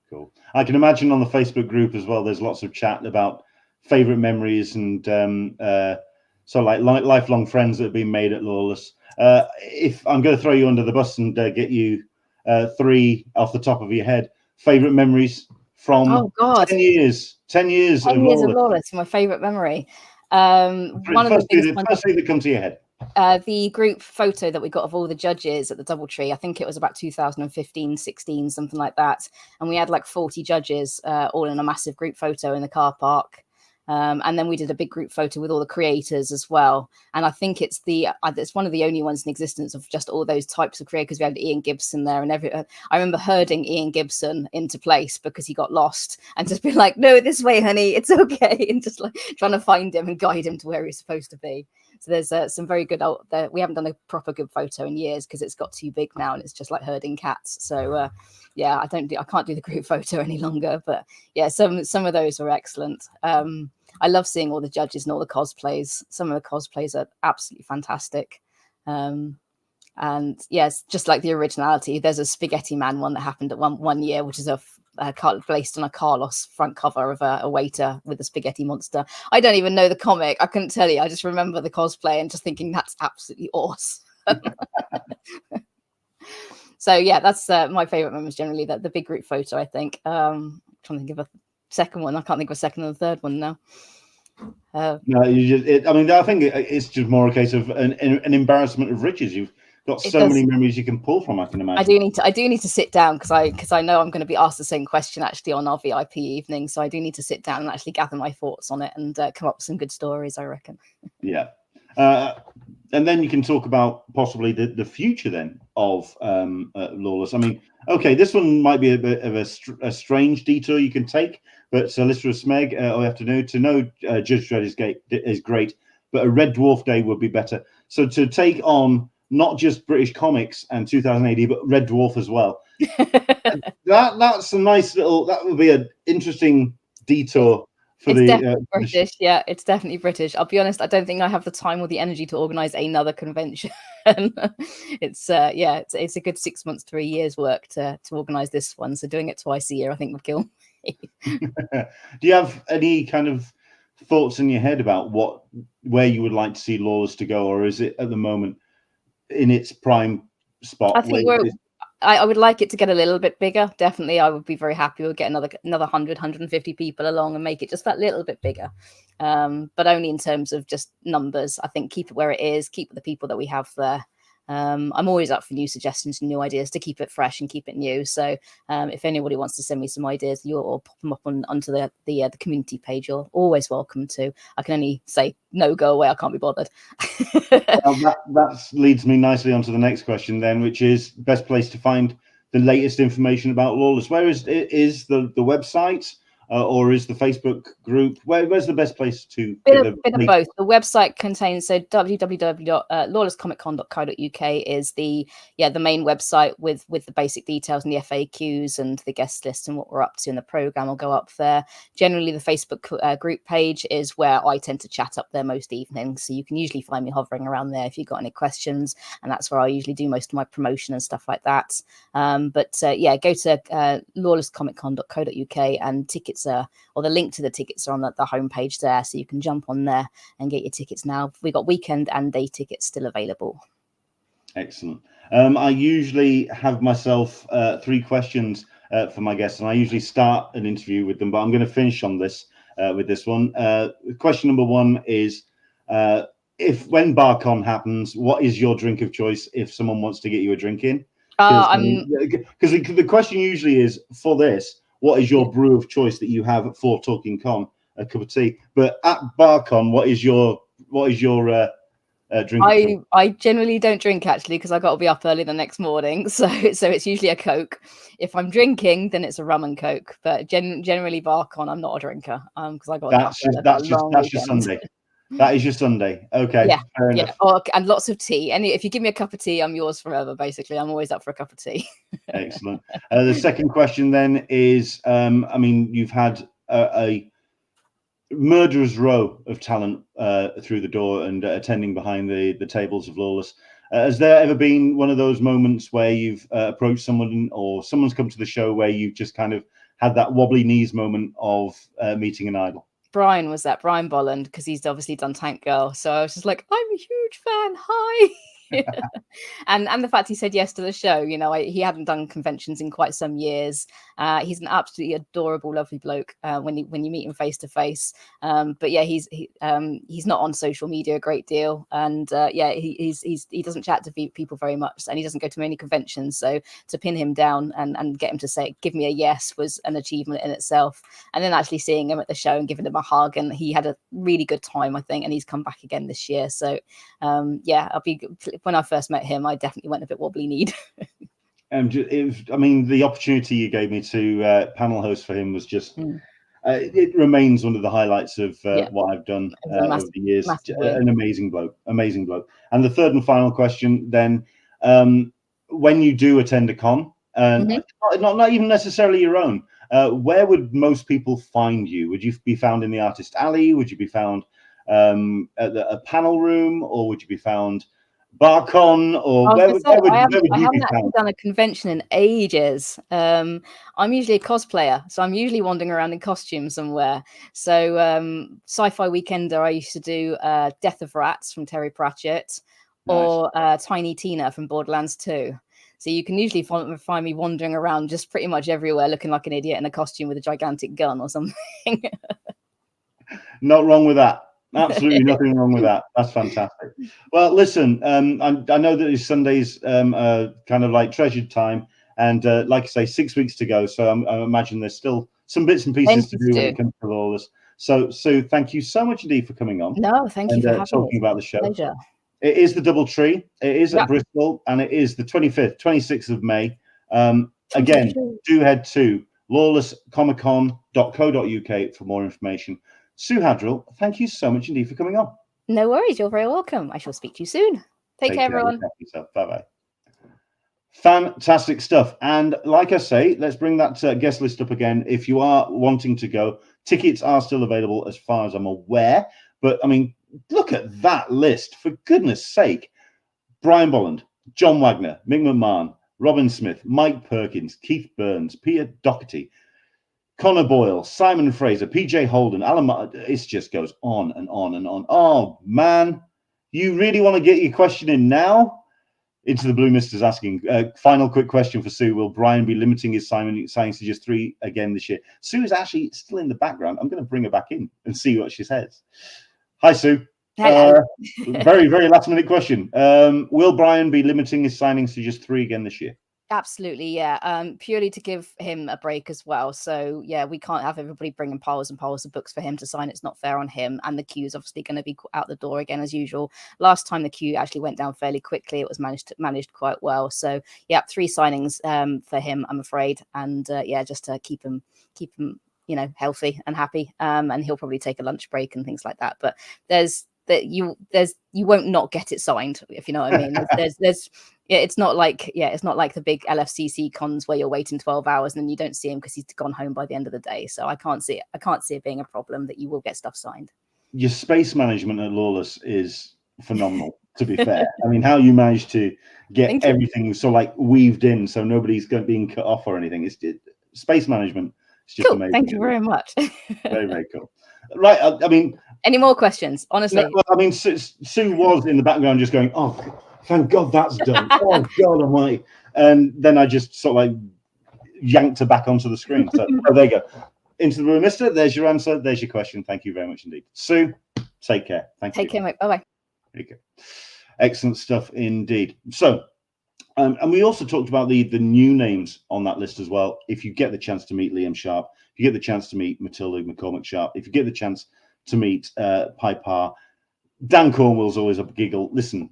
Cool. I can imagine on the Facebook group as well, there's lots of chat about favorite memories and so like lifelong friends that have been made at Lawless. If I'm going to throw you under the bus and get you 3 off the top of your head, favorite memories from 10 years of Lawless. My favorite memory. One of the first thing that comes to your head. The group photo that we got of all the judges at the Doubletree, I think it was about 2015, 16, something like that. And we had like 40 judges all in a massive group photo in the car park. And then we did a big group photo with all the creators as well. And I think it's one of the only ones in existence of just all those types of creators. We had Ian Gibson there, and I remember herding Ian Gibson into place because he got lost, and just be like, "No, this way, honey, it's okay," and just like trying to find him and guide him to where he's supposed to be. So there's some very good out there. We haven't done a proper good photo in years because it's got too big now, and it's just like herding cats. So yeah, I can't do the group photo any longer. But yeah, some of those were excellent. I love seeing all the judges and all the cosplays. Some of the cosplays are absolutely fantastic. And yes, just like the originality, there's a Spaghetti Man one that happened at one year, which is based on a Carlos front cover of a waiter with a spaghetti monster. I don't even know the comic. I couldn't tell you. I just remember the cosplay and just thinking that's absolutely awesome. So yeah, that's my favorite moments generally. The big group photo, I think. I'm trying to think of a second one. I can't think of a second and a third one now. No, I think it's just more a case of an embarrassment of riches. You've got so many memories you can pull from, I can imagine. I do need to sit down because I know I'm going to be asked the same question actually on our VIP evening. So I do need to sit down and actually gather my thoughts on it and come up with some good stories, I reckon. Yeah. And then you can talk about possibly the future then of Lawless. I mean, okay, this one might be a bit of a strange detour you can take, but Solicitor Smeg, all you have to know Judge Dredd is great, but a Red Dwarf Day would be better. So to take on not just British comics and 2000 AD, but Red Dwarf as well. That's a nice that would be an interesting detour. British. Yeah, it's definitely British. I'll be honest, I don't think I have the time or the energy to organize another convention. It's a good 6 months to a year's work to organize this one. So doing it twice a year, I think, would kill me. Do you have any kind of thoughts in your head about where you would like to see Lawless to go, or is it at the moment in its prime spot? I think I would like it to get a little bit bigger. Definitely, I would be very happy. We'll get another 100, 150 people along and make it just that little bit bigger. But only in terms of just numbers. I think keep it where it is, keep the people that we have there. I'm always up for new suggestions and new ideas to keep it fresh and keep it new. So if anybody wants to send me some ideas, you'll pop them up onto the community page. You're always welcome to. I can only say no, go away. I can't be bothered. Well, that leads me nicely onto the next question then, which is best place to find the latest information about Lawless. Where is the website? Or is the Facebook group? Where's the best place to bit of both? The website contains www.lawlesscomiccon.co.uk is the main website with the basic details and the FAQs and the guest list and what we're up to in the program will go up there. Generally, the Facebook group page is where I tend to chat up there most evenings, so you can usually find me hovering around there if you've got any questions, and that's where I usually do most of my promotion and stuff like that. Go to lawlesscomiccon.co.uk and tickets or the link to the tickets are on the homepage there, so you can jump on there and get your tickets now. We've got weekend and day tickets still available. Excellent. I usually have myself 3 questions for my guests, and I usually start an interview with them, but I'm going to finish on this with this one. Question number 1 is when BarCon happens, what is your drink of choice if someone wants to get you a drink in? Because the question usually is for this, what is your brew of choice that you have for Talkin Con? A cup of tea. But at BarCon, what is your drink? I generally don't drink actually because I got to be up early the next morning. So it's usually a Coke. If I'm drinking, then it's a rum and Coke. But generally BarCon, I'm not a drinker because I got that's just Sunday. That is your Sunday. Okay, Yeah, fair yeah. enough. Oh, and lots of tea. And if you give me a cup of tea, I'm yours forever. Basically, I'm always up for a cup of tea. Excellent. The second question then is, I mean, you've had a murderer's row of talent through the door and attending behind the tables of Lawless. Has there ever been one of those moments where you've approached someone or someone's come to the show where you've just kind of had that wobbly knees moment of meeting an idol? Brian was that, Brian Bolland, because he's obviously done Tank Girl. So I was just like, I'm a huge fan. Hi. and the fact he said yes to the show, you know, he hadn't done conventions in quite some years. He's an absolutely adorable, lovely bloke when you meet him face to face. But yeah, he's not on social media a great deal, and yeah, he doesn't chat to people very much, and he doesn't go to many conventions. So to pin him down and get him to say give me a yes was an achievement in itself. And then actually seeing him at the show and giving him a hug, and he had a really good time, I think, and he's come back again this year. So yeah, when I first met him, I definitely went a bit wobbly kneed. I mean, the opportunity you gave me to panel host for him was just, it remains one of the highlights of what I've done over the years. An amazing bloke. And the third and final question then, when you do attend a con, not even necessarily your own, where would most people find you? Would you be found in the artist alley? Would you be found at a panel room, or would you be found BarCon, or where would you I haven't be actually found? done a convention in ages. I'm usually a cosplayer, so I'm usually wandering around in costume somewhere. So Sci-Fi Weekender, I used to do Death of Rats from Terry Pratchett, or Tiny Tina from Borderlands 2. So you can usually find me wandering around just pretty much everywhere, looking like an idiot in a costume with a gigantic gun or something. Not wrong with that. Absolutely nothing wrong with that. That's fantastic. Well, listen, I know that it's Sunday's kind of like treasured time, and like I say, 6 weeks to go. So I imagine there's still some bits and pieces to do when it comes to all this. So, Sue, thank you so much indeed for coming on. No, thank you for having talking me. about the show. Pleasure. It is the Doubletree. It is at Bristol, and it is the 25th, 26th of May. Again, do head to lawlesscomiccon.co.uk for more information. Su Haddrell, thank you so much indeed for coming on. No worries. You're very welcome. I shall speak to you soon. Take care, everyone. Bye-bye. Fantastic stuff. And like I say, let's bring that guest list up again. If you are wanting to go, tickets are still available as far as I'm aware. But, I mean, look at that list, for goodness sake. Brian Bolland, John Wagner, Mick McMahon, Robin Smith, Mike Perkins, Keith Burns, Peter Doherty, Connor Boyle, Simon Fraser, PJ Holden, Alan. It just goes on and on and on. Oh, man. You really want to get your question in now? Into the Blue Misters asking, final quick question for Sue. Will Brian be limiting his signings to just 3 again this year? Sue is actually still in the background. I'm going to bring her back in and see what she says. Hi, Sue. Hello. Very, very last minute question. Will Brian be limiting his signings to just 3 again this year? Absolutely, yeah. Purely to give him a break as well. So yeah, we can't have everybody bringing piles and piles of books for him to sign. It's not fair on him. And the queue is obviously going to be out the door again as usual. Last time the queue actually went down fairly quickly. It was managed quite well. So yeah, 3 signings for him, I'm afraid. And yeah, just to keep him healthy and happy. And he'll probably take a lunch break and things like that. But you won't not get it signed, if you know what I mean. It's not like the big LFCC cons where you're waiting 12 hours and then you don't see him because he's gone home by the end of the day. So I can't see it being a problem that you will get stuff signed. Your space management at Lawless is phenomenal, to be fair. I mean, how you managed to get everything so like weaved in so nobody's being cut off or anything. Space management is just amazing. Thank you very much. Very, very cool. Right. I mean, any more questions? Honestly, no, I mean, Sue was in the background just going, "Oh, thank God that's done." Oh God Almighty! And then I just sort of like yanked her back onto the screen. So there you go. Into the room, Mister. There's your answer. There's your question. Thank you very much indeed, Sue. Take care. Thank you. Take care, mate. Bye bye. There you go. Excellent stuff indeed. So, and we also talked about the new names on that list as well. If you get the chance to meet Liam Sharp, if you get the chance to meet Matilda McCormick Sharp, if you get the chance to meet Piper, Dan Cornwell's always a giggle. Listen,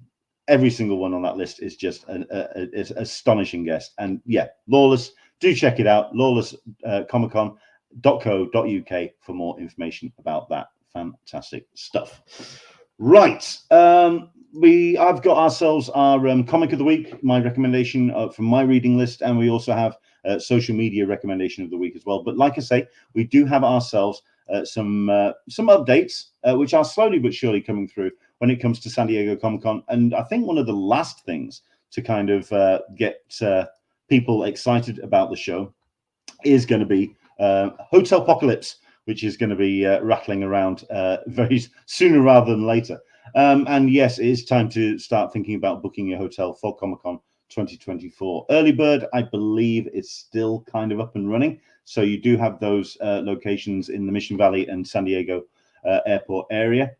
every single one on that list is just an astonishing guest. And yeah, Lawless, do check it out. LawlessComicCon.co.uk for more information about that. fantastic stuff. Right. I've got ourselves our comic of the week, my recommendation from my reading list, and we also have social media recommendation of the week as well. But like I say, we do have ourselves some updates, which are slowly but surely coming through when it comes to San Diego Comic Con. And I think one of the last things to kind of get people excited about the show is going to be Hotel Apocalypse, which is going to be rattling around very sooner rather than later. And yes, it is time to start thinking about booking your hotel for Comic-Con 2024. Early Bird, I believe, is still kind of up and running. So you do have those locations in the Mission Valley and San Diego airport area.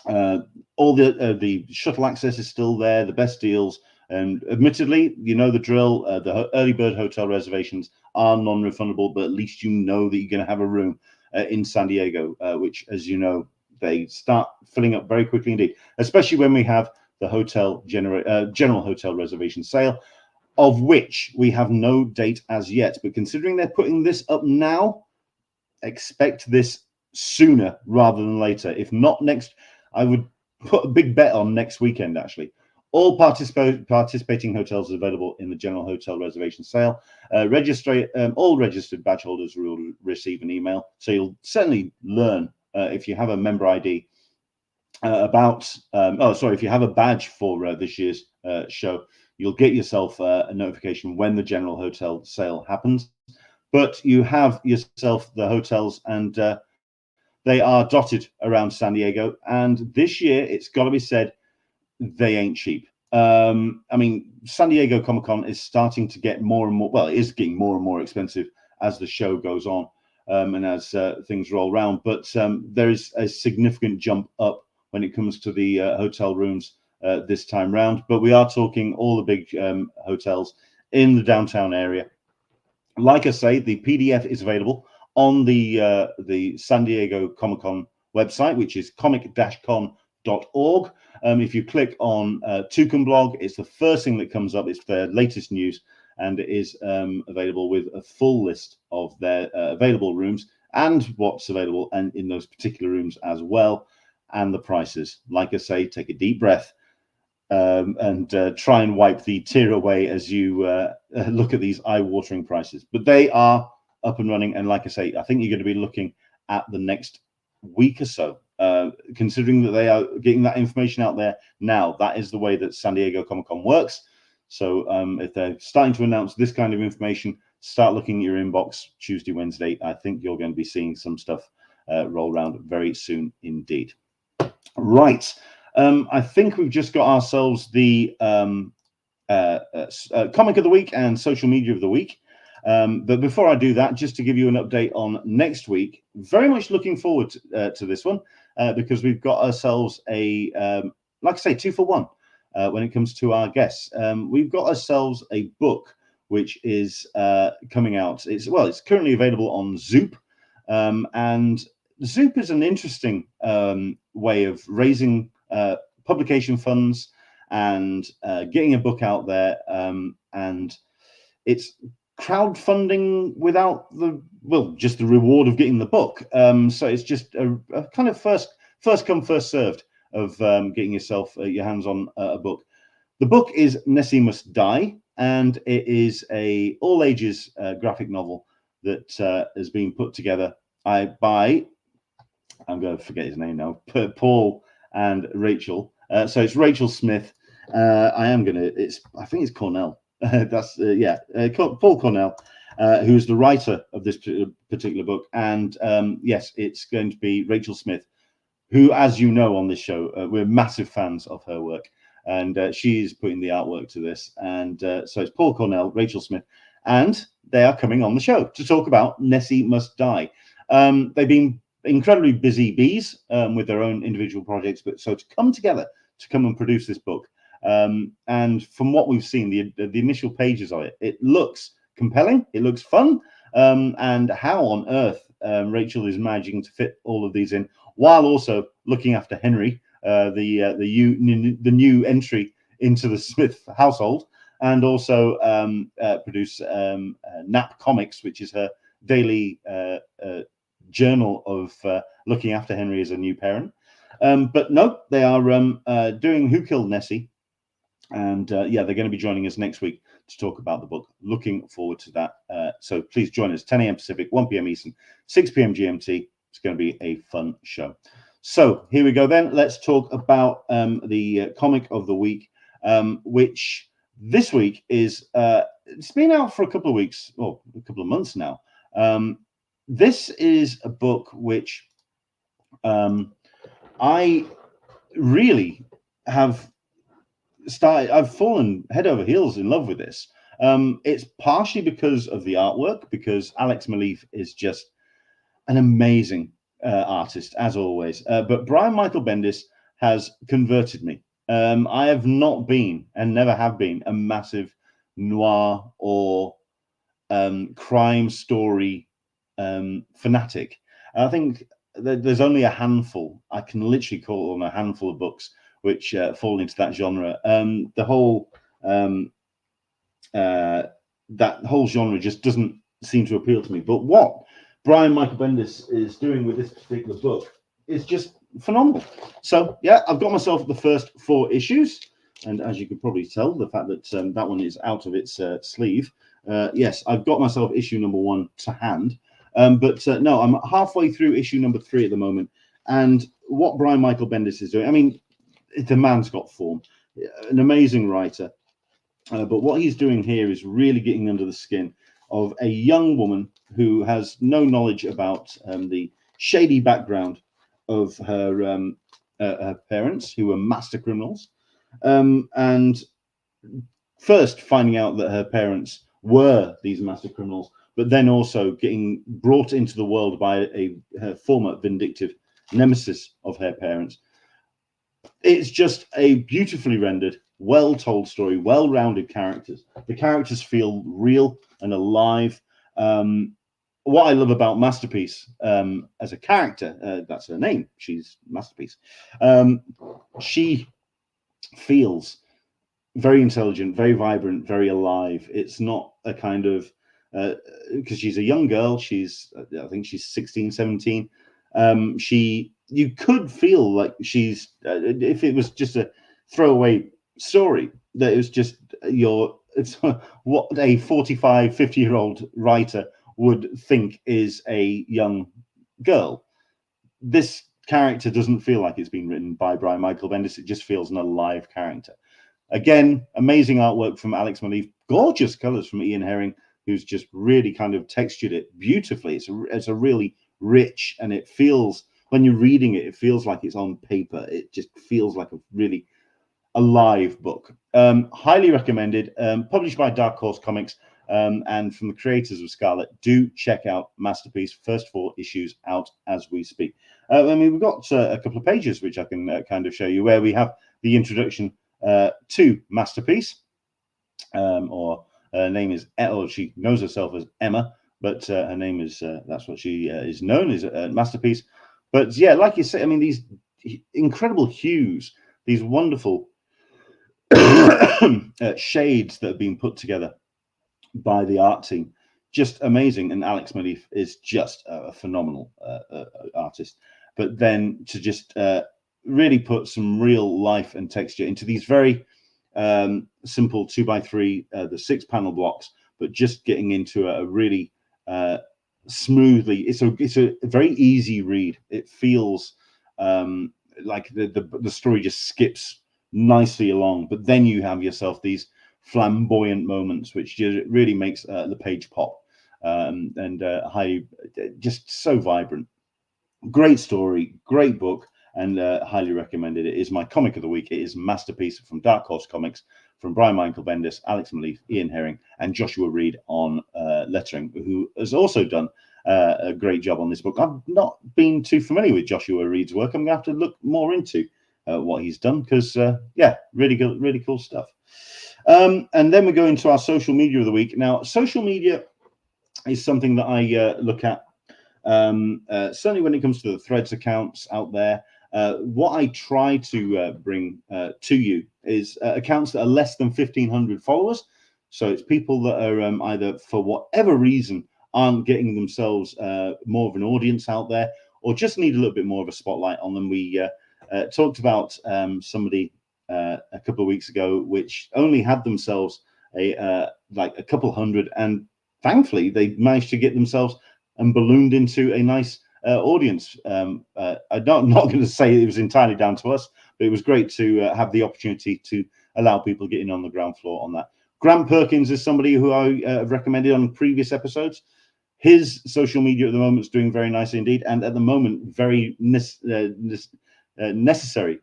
All the shuttle access is still there, the best deals. And admittedly, you know the drill, the Early Bird hotel reservations are non-refundable, but at least you know that you're going to have a room in San Diego, which, as you know, they start filling up very quickly indeed, especially when we have the hotel general hotel reservation sale, of which we have no date as yet. But considering they're putting this up now, expect this sooner rather than later. If not next, I would put a big bet on next weekend, actually. All participating hotels are available in the general hotel reservation sale. All registered badge holders will receive an email. So you'll certainly learn if you have a member ID if you have a badge for this year's show, you'll get yourself a notification when the general hotel sale happens. But you have yourself the hotels, and they are dotted around San Diego. And this year, it's got to be said, they ain't cheap. I mean, San Diego Comic Con is starting to get more and more, well, it is getting more and more expensive as the show goes on and as things roll around. But there is a significant jump up when it comes to the hotel rooms this time round. But we are talking all the big hotels in the downtown area. Like I say, the PDF is available on the San Diego Comic Con website, which is comic-con.org. If you click on Talkin blog, it's the first thing that comes up. It's their latest news, and it is available with a full list of their available rooms and what's available and in those particular rooms as well, and the prices. Like I say, take a deep breath and try and wipe the tear away as you look at these eye-watering prices. But they are up and running, and like I say, I think you're going to be looking at the next week or so. Considering that they are getting that information out there now, that is the way that San Diego Comic Con works. So if they're starting to announce this kind of information, start looking at your inbox Tuesday, Wednesday. I think you're going to be seeing some stuff roll around very soon indeed. Right. I think we've just got ourselves the comic of the week and social media of the week. But before I do that, just to give you an update on next week, very much looking forward to this one because we've got ourselves a, like I say, 2 for 1 when it comes to our guests. We've got ourselves a book which is coming out. It's currently available on Zoop, and Zoop is an interesting way of raising publication funds and getting a book out there, and it's crowdfunding without just the reward of getting the book. So it's just a kind of first come, first served of getting yourself your hands on a book. The book is Nessie Must Die, and it is a all ages graphic novel that has been put together by, I'm going to forget his name now, Paul and Rachel. So it's Rachel Smith. I think it's Cornell. Paul Cornell, who's the writer of this particular book. And yes, it's going to be Rachel Smith, who, as you know on this show, we're massive fans of her work. And she's putting the artwork to this. And so it's Paul Cornell, Rachel Smith, and they are coming on the show to talk about Nessie Must Die. They've been incredibly busy bees with their own individual projects, but so to come together to come and produce this book. And from what we've seen, the initial pages of it, it looks compelling, it looks fun, and how on earth Rachel is managing to fit all of these in while also looking after Henry, the new entry into the Smith household, and also produce Nap Comics, which is her daily journal of looking after Henry as a new parent. But no, they are doing Who Killed Nessie. And yeah, they're going to be joining us next week to talk about the book. Looking forward to that. So please join us, 10 a.m. Pacific, 1 p.m. Eastern, 6 p.m. GMT. It's going to be a fun show. So here we go then. Let's talk about the comic of the week, which this week is, it's been out for a couple of weeks, or a couple of months now. This is a book which I really have I've fallen head over heels in love with this. It's partially because of the artwork, because Alex Maleev is just an amazing artist, as always. But Brian Michael Bendis has converted me. I have not been, and never have been, a massive noir or crime story fanatic. I think there's only a handful. I can literally call on a handful of books which fall into that genre. The whole that whole genre just doesn't seem to appeal to me. But what Brian Michael Bendis is doing with this particular book is just phenomenal. So yeah, I've got myself the first 4 issues, and as you could probably tell, the fact that that one is out of its sleeve. Yes, I've got myself issue number 1 to hand. But no, I'm halfway through issue number 3 at the moment. And what Brian Michael Bendis is doing, I mean, the man's got form, an amazing writer. But what he's doing here is really getting under the skin of a young woman who has no knowledge about the shady background of her parents, who were master criminals. And first finding out that her parents were these master criminals, but then also getting brought into the world by her former vindictive nemesis of her parents. It's just a beautifully rendered, well-told story, well-rounded characters. The characters feel real and alive. What I love about Masterpiece as a character, that's her name, she's Masterpiece. She feels very intelligent, very vibrant, very alive. It's not a kind of, because she's a young girl, I think she's 16, 17. You could feel like she's, if it was just a throwaway story, that it was just it's what a 45, 50-year-old writer would think is a young girl. This character doesn't feel like it's been written by Brian Michael Bendis. It just feels an alive character. Again, amazing artwork from Alex Maleev, gorgeous colors from Ian Herring, who's just really kind of textured it beautifully. It's a really rich, and it feels, when you're reading it, it feels like it's on paper. It just feels like a really alive book. Highly recommended. Published by Dark Horse Comics, and from the creators of Scarlet. Do check out Masterpiece. First 4 issues out as we speak. I mean, we've got a couple of pages which I can kind of show you, where we have the introduction to Masterpiece, or her name is, or she knows herself as Emma, but her name is, that's what she is known as, Masterpiece. But yeah, like you say, I mean, these incredible hues, these wonderful shades that have been put together by the art team, just amazing. And Alex Maleev is just a phenomenal artist. But then to just really put some real life and texture into these very simple 2x3, the 6-panel blocks, but just getting into a really smoothly. It's a very easy read. It feels like the story just skips nicely along, but then you have yourself these flamboyant moments, which just really makes the page pop, and just so vibrant. Great story, great book, and highly recommended. It is my comic of the week. It is Masterpiece from Dark Horse Comics, from Brian Michael Bendis, Alex Maleev, Ian Herring, and Joshua Reed on lettering, who has also done a great job on this book. I've not been too familiar with Joshua Reed's work. I'm going to have to look more into what he's done, because yeah, really good, really cool stuff. And then we go into our social media of the week. Now, social media is something that I look at, certainly when it comes to the Threads accounts out there. What I try to bring to you is accounts that are less than 1,500 followers. So it's people that are either, for whatever reason, aren't getting themselves more of an audience out there, or just need a little bit more of a spotlight on them. We talked about somebody a couple of weeks ago, which only had themselves like a couple hundred, and thankfully they managed to get themselves and ballooned into a nice audience. I'm not going to say it was entirely down to us, but it was great to have the opportunity to allow people getting on the ground floor on that. Grant Perkins is somebody who I have recommended on previous episodes. His social media at the moment is doing very nicely indeed, and at the moment very necessary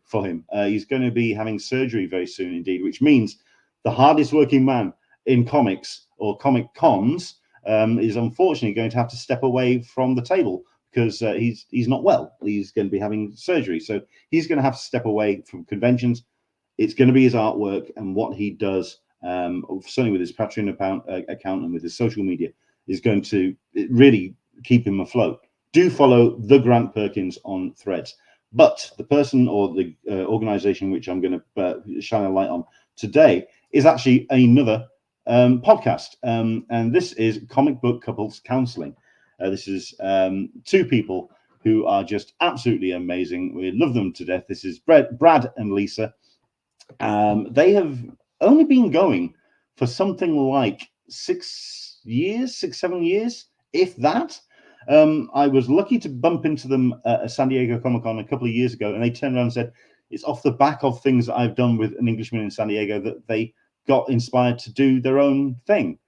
for him. He's going to be having surgery very soon indeed, which means the hardest working man in comics or comic cons is unfortunately going to have to step away from the table because he's not well. He's going to be having surgery, so he's going to have to step away from conventions. It's going to be his artwork and what he does, certainly with his Patreon account and with his social media, is going to really keep him afloat. Do follow the Grant Perkins on Threads. But the person or the organization which I'm going to shine a light on today is actually another podcast. And this is Comic Book Couples Counseling. This is two people who are just absolutely amazing. We love them to death. This is Brad and Lisa. They have only been going for something like 6 years, 7 years, if that. I was lucky to bump into them at San Diego Comic Con a couple of years ago, and they turned around and said, it's off the back of things that I've done with an Englishman in San Diego that they got inspired to do their own thing.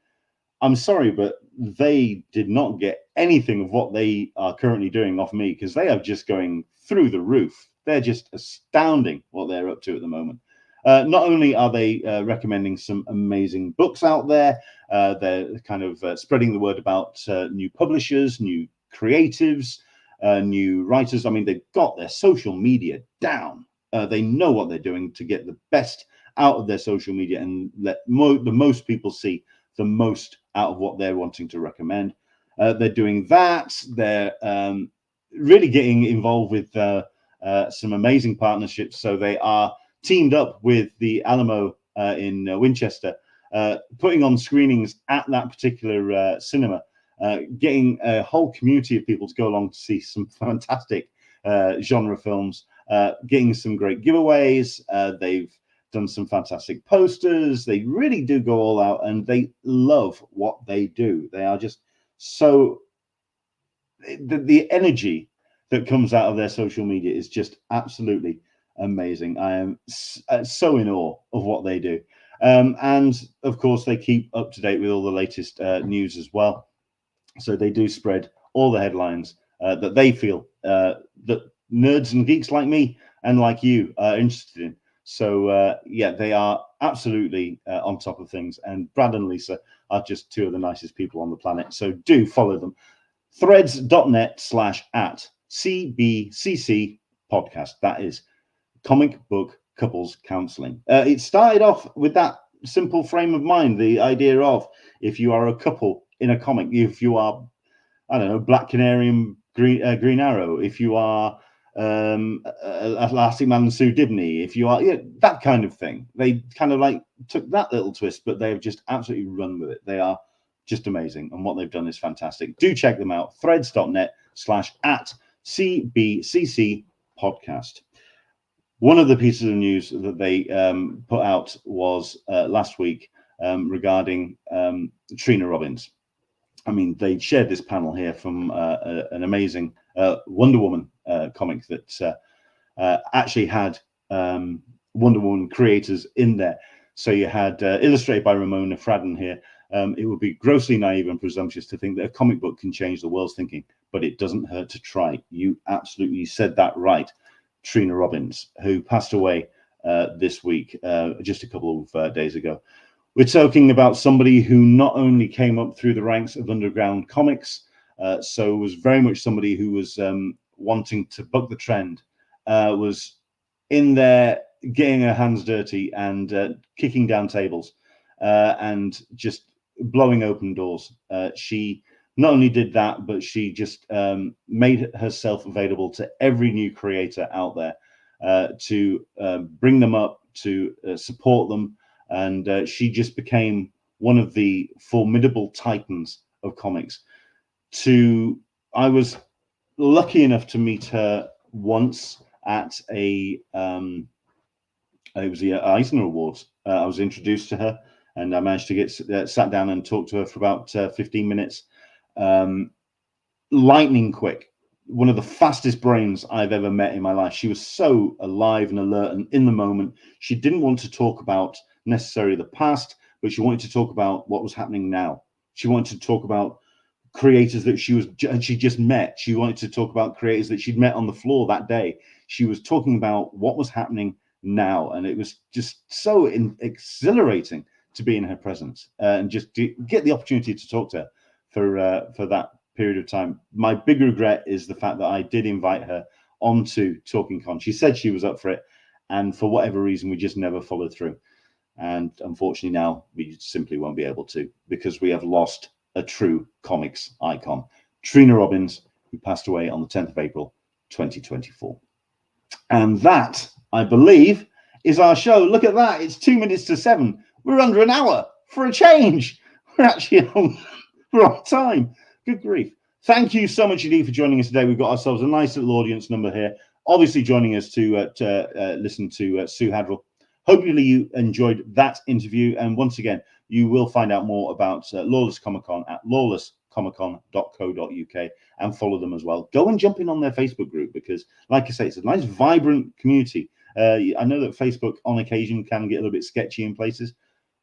I'm sorry, but they did not get anything of what they are currently doing off me, because they are just going through the roof. They're just astounding what they're up to at the moment. Not only are they recommending some amazing books out there, they're kind of spreading the word about new publishers, new creatives, new writers. I mean, they've got their social media down. They know what they're doing to get the best out of their social media and let the most people see the most out of what they're wanting to recommend. They're doing that. They're really getting involved with some amazing partnerships. So they are teamed up with the Alamo in Winchester, putting on screenings at that particular cinema, getting a whole community of people to go along to see some fantastic genre films, getting some great giveaways. They've done some fantastic posters. They really do go all out, and they love what they do. They are just so, the energy that comes out of their social media is just absolutely amazing. I am so in awe of what they do. And of course, they keep up to date with all the latest news as well. So they do spread all the headlines that they feel that nerds and geeks like me and like you are interested in. So yeah, they are absolutely on top of things. And Brad and Lisa are just two of the nicest people on the planet. So do follow them. Threads.net/@CBCC podcast. That is Comic Book Couples Counseling. It started off with that simple frame of mind, the idea of, if you are a couple in a comic, if you are, I don't know, Black Canary and Green Arrow, if you are Elastic Man and Sue Dibney, if you are, yeah, that kind of thing. They kind of like took that little twist, but they have just absolutely run with it. They are just amazing, and what they've done is fantastic. Do check them out. Threads.net/@CBCC podcast. One of the pieces of news that they put out was last week regarding Trina Robbins. I mean, they shared this panel here from an amazing Wonder Woman comic that actually had Wonder Woman creators in there. So you had illustrated by Ramona Fradden here. It would be grossly naive and presumptuous to think that a comic book can change the world's thinking, but it doesn't hurt to try. You absolutely said that right. Trina Robbins, who passed away this week, just a couple of days ago. We're talking about somebody who not only came up through the ranks of underground comics, so was very much somebody who was wanting to buck the trend, was in there getting her hands dirty and kicking down tables and just blowing open doors. She not only did that, but she just made herself available to every new creator out there to bring them up, to support them. And she just became one of the formidable titans of comics. I was lucky enough to meet her once at a it was the Eisner Awards. I was introduced to her, and I managed to get sat down and talk to her for about 15 minutes. Lightning quick, one of the fastest brains I've ever met in my life. She was so alive and alert and in the moment. She didn't want to talk about necessarily the past, but she wanted to talk about what was happening now. She wanted to talk about creators that she just met. She wanted to talk about creators that she'd met on the floor that day. She was talking about what was happening now, and it was just so exhilarating to be in her presence and just to get the opportunity to talk to her for that period of time. My big regret is the fact that I did invite her onto Talkin Con. She said she was up for it, and for whatever reason we just never followed through, and unfortunately now we simply won't be able to, because we have lost a true comics icon, Trina Robbins, who passed away on the 10th of April 2024. And that, I believe, is our show. Look at that, it's 2 minutes to 7. We're under an hour for a change. We're actually we're on time. Good grief. Thank you so much indeed for joining us today. We've got ourselves a nice little audience number here, obviously joining us to listen to Su Haddrell. Hopefully you enjoyed that interview, and once again you will find out more about Lawless Comic Con at lawlesscomiccon.co.uk, and follow them as well. Go and jump in on their Facebook group, because like I say, it's a nice vibrant community. I know that Facebook on occasion can get a little bit sketchy in places.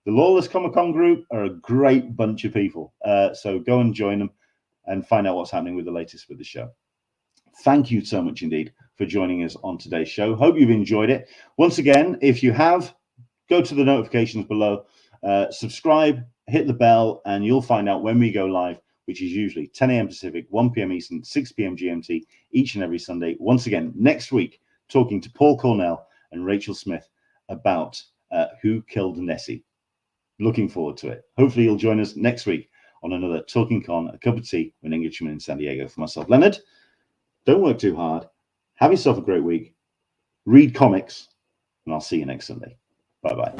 The Lawless Comic Con group are a great bunch of people, so go and join them and find out what's happening with the latest with the show. Thank you so much indeed for joining us on today's show. Hope you've enjoyed it. Once again, if you have, go to the notifications below, subscribe, hit the bell, and you'll find out when we go live, which is usually 10 a.m. Pacific, 1 p.m. Eastern, 6 p.m. GMT, each and every Sunday. Once again, next week, talking to Paul Cornell and Rachel Smith about Who Killed Nessie. Looking forward to it. Hopefully you'll join us next week on another Talkin Con, a cup of tea with an Englishman in San Diego. For myself, Leonard, don't work too hard. Have yourself a great week. Read comics, and I'll see you next Sunday. Bye-bye.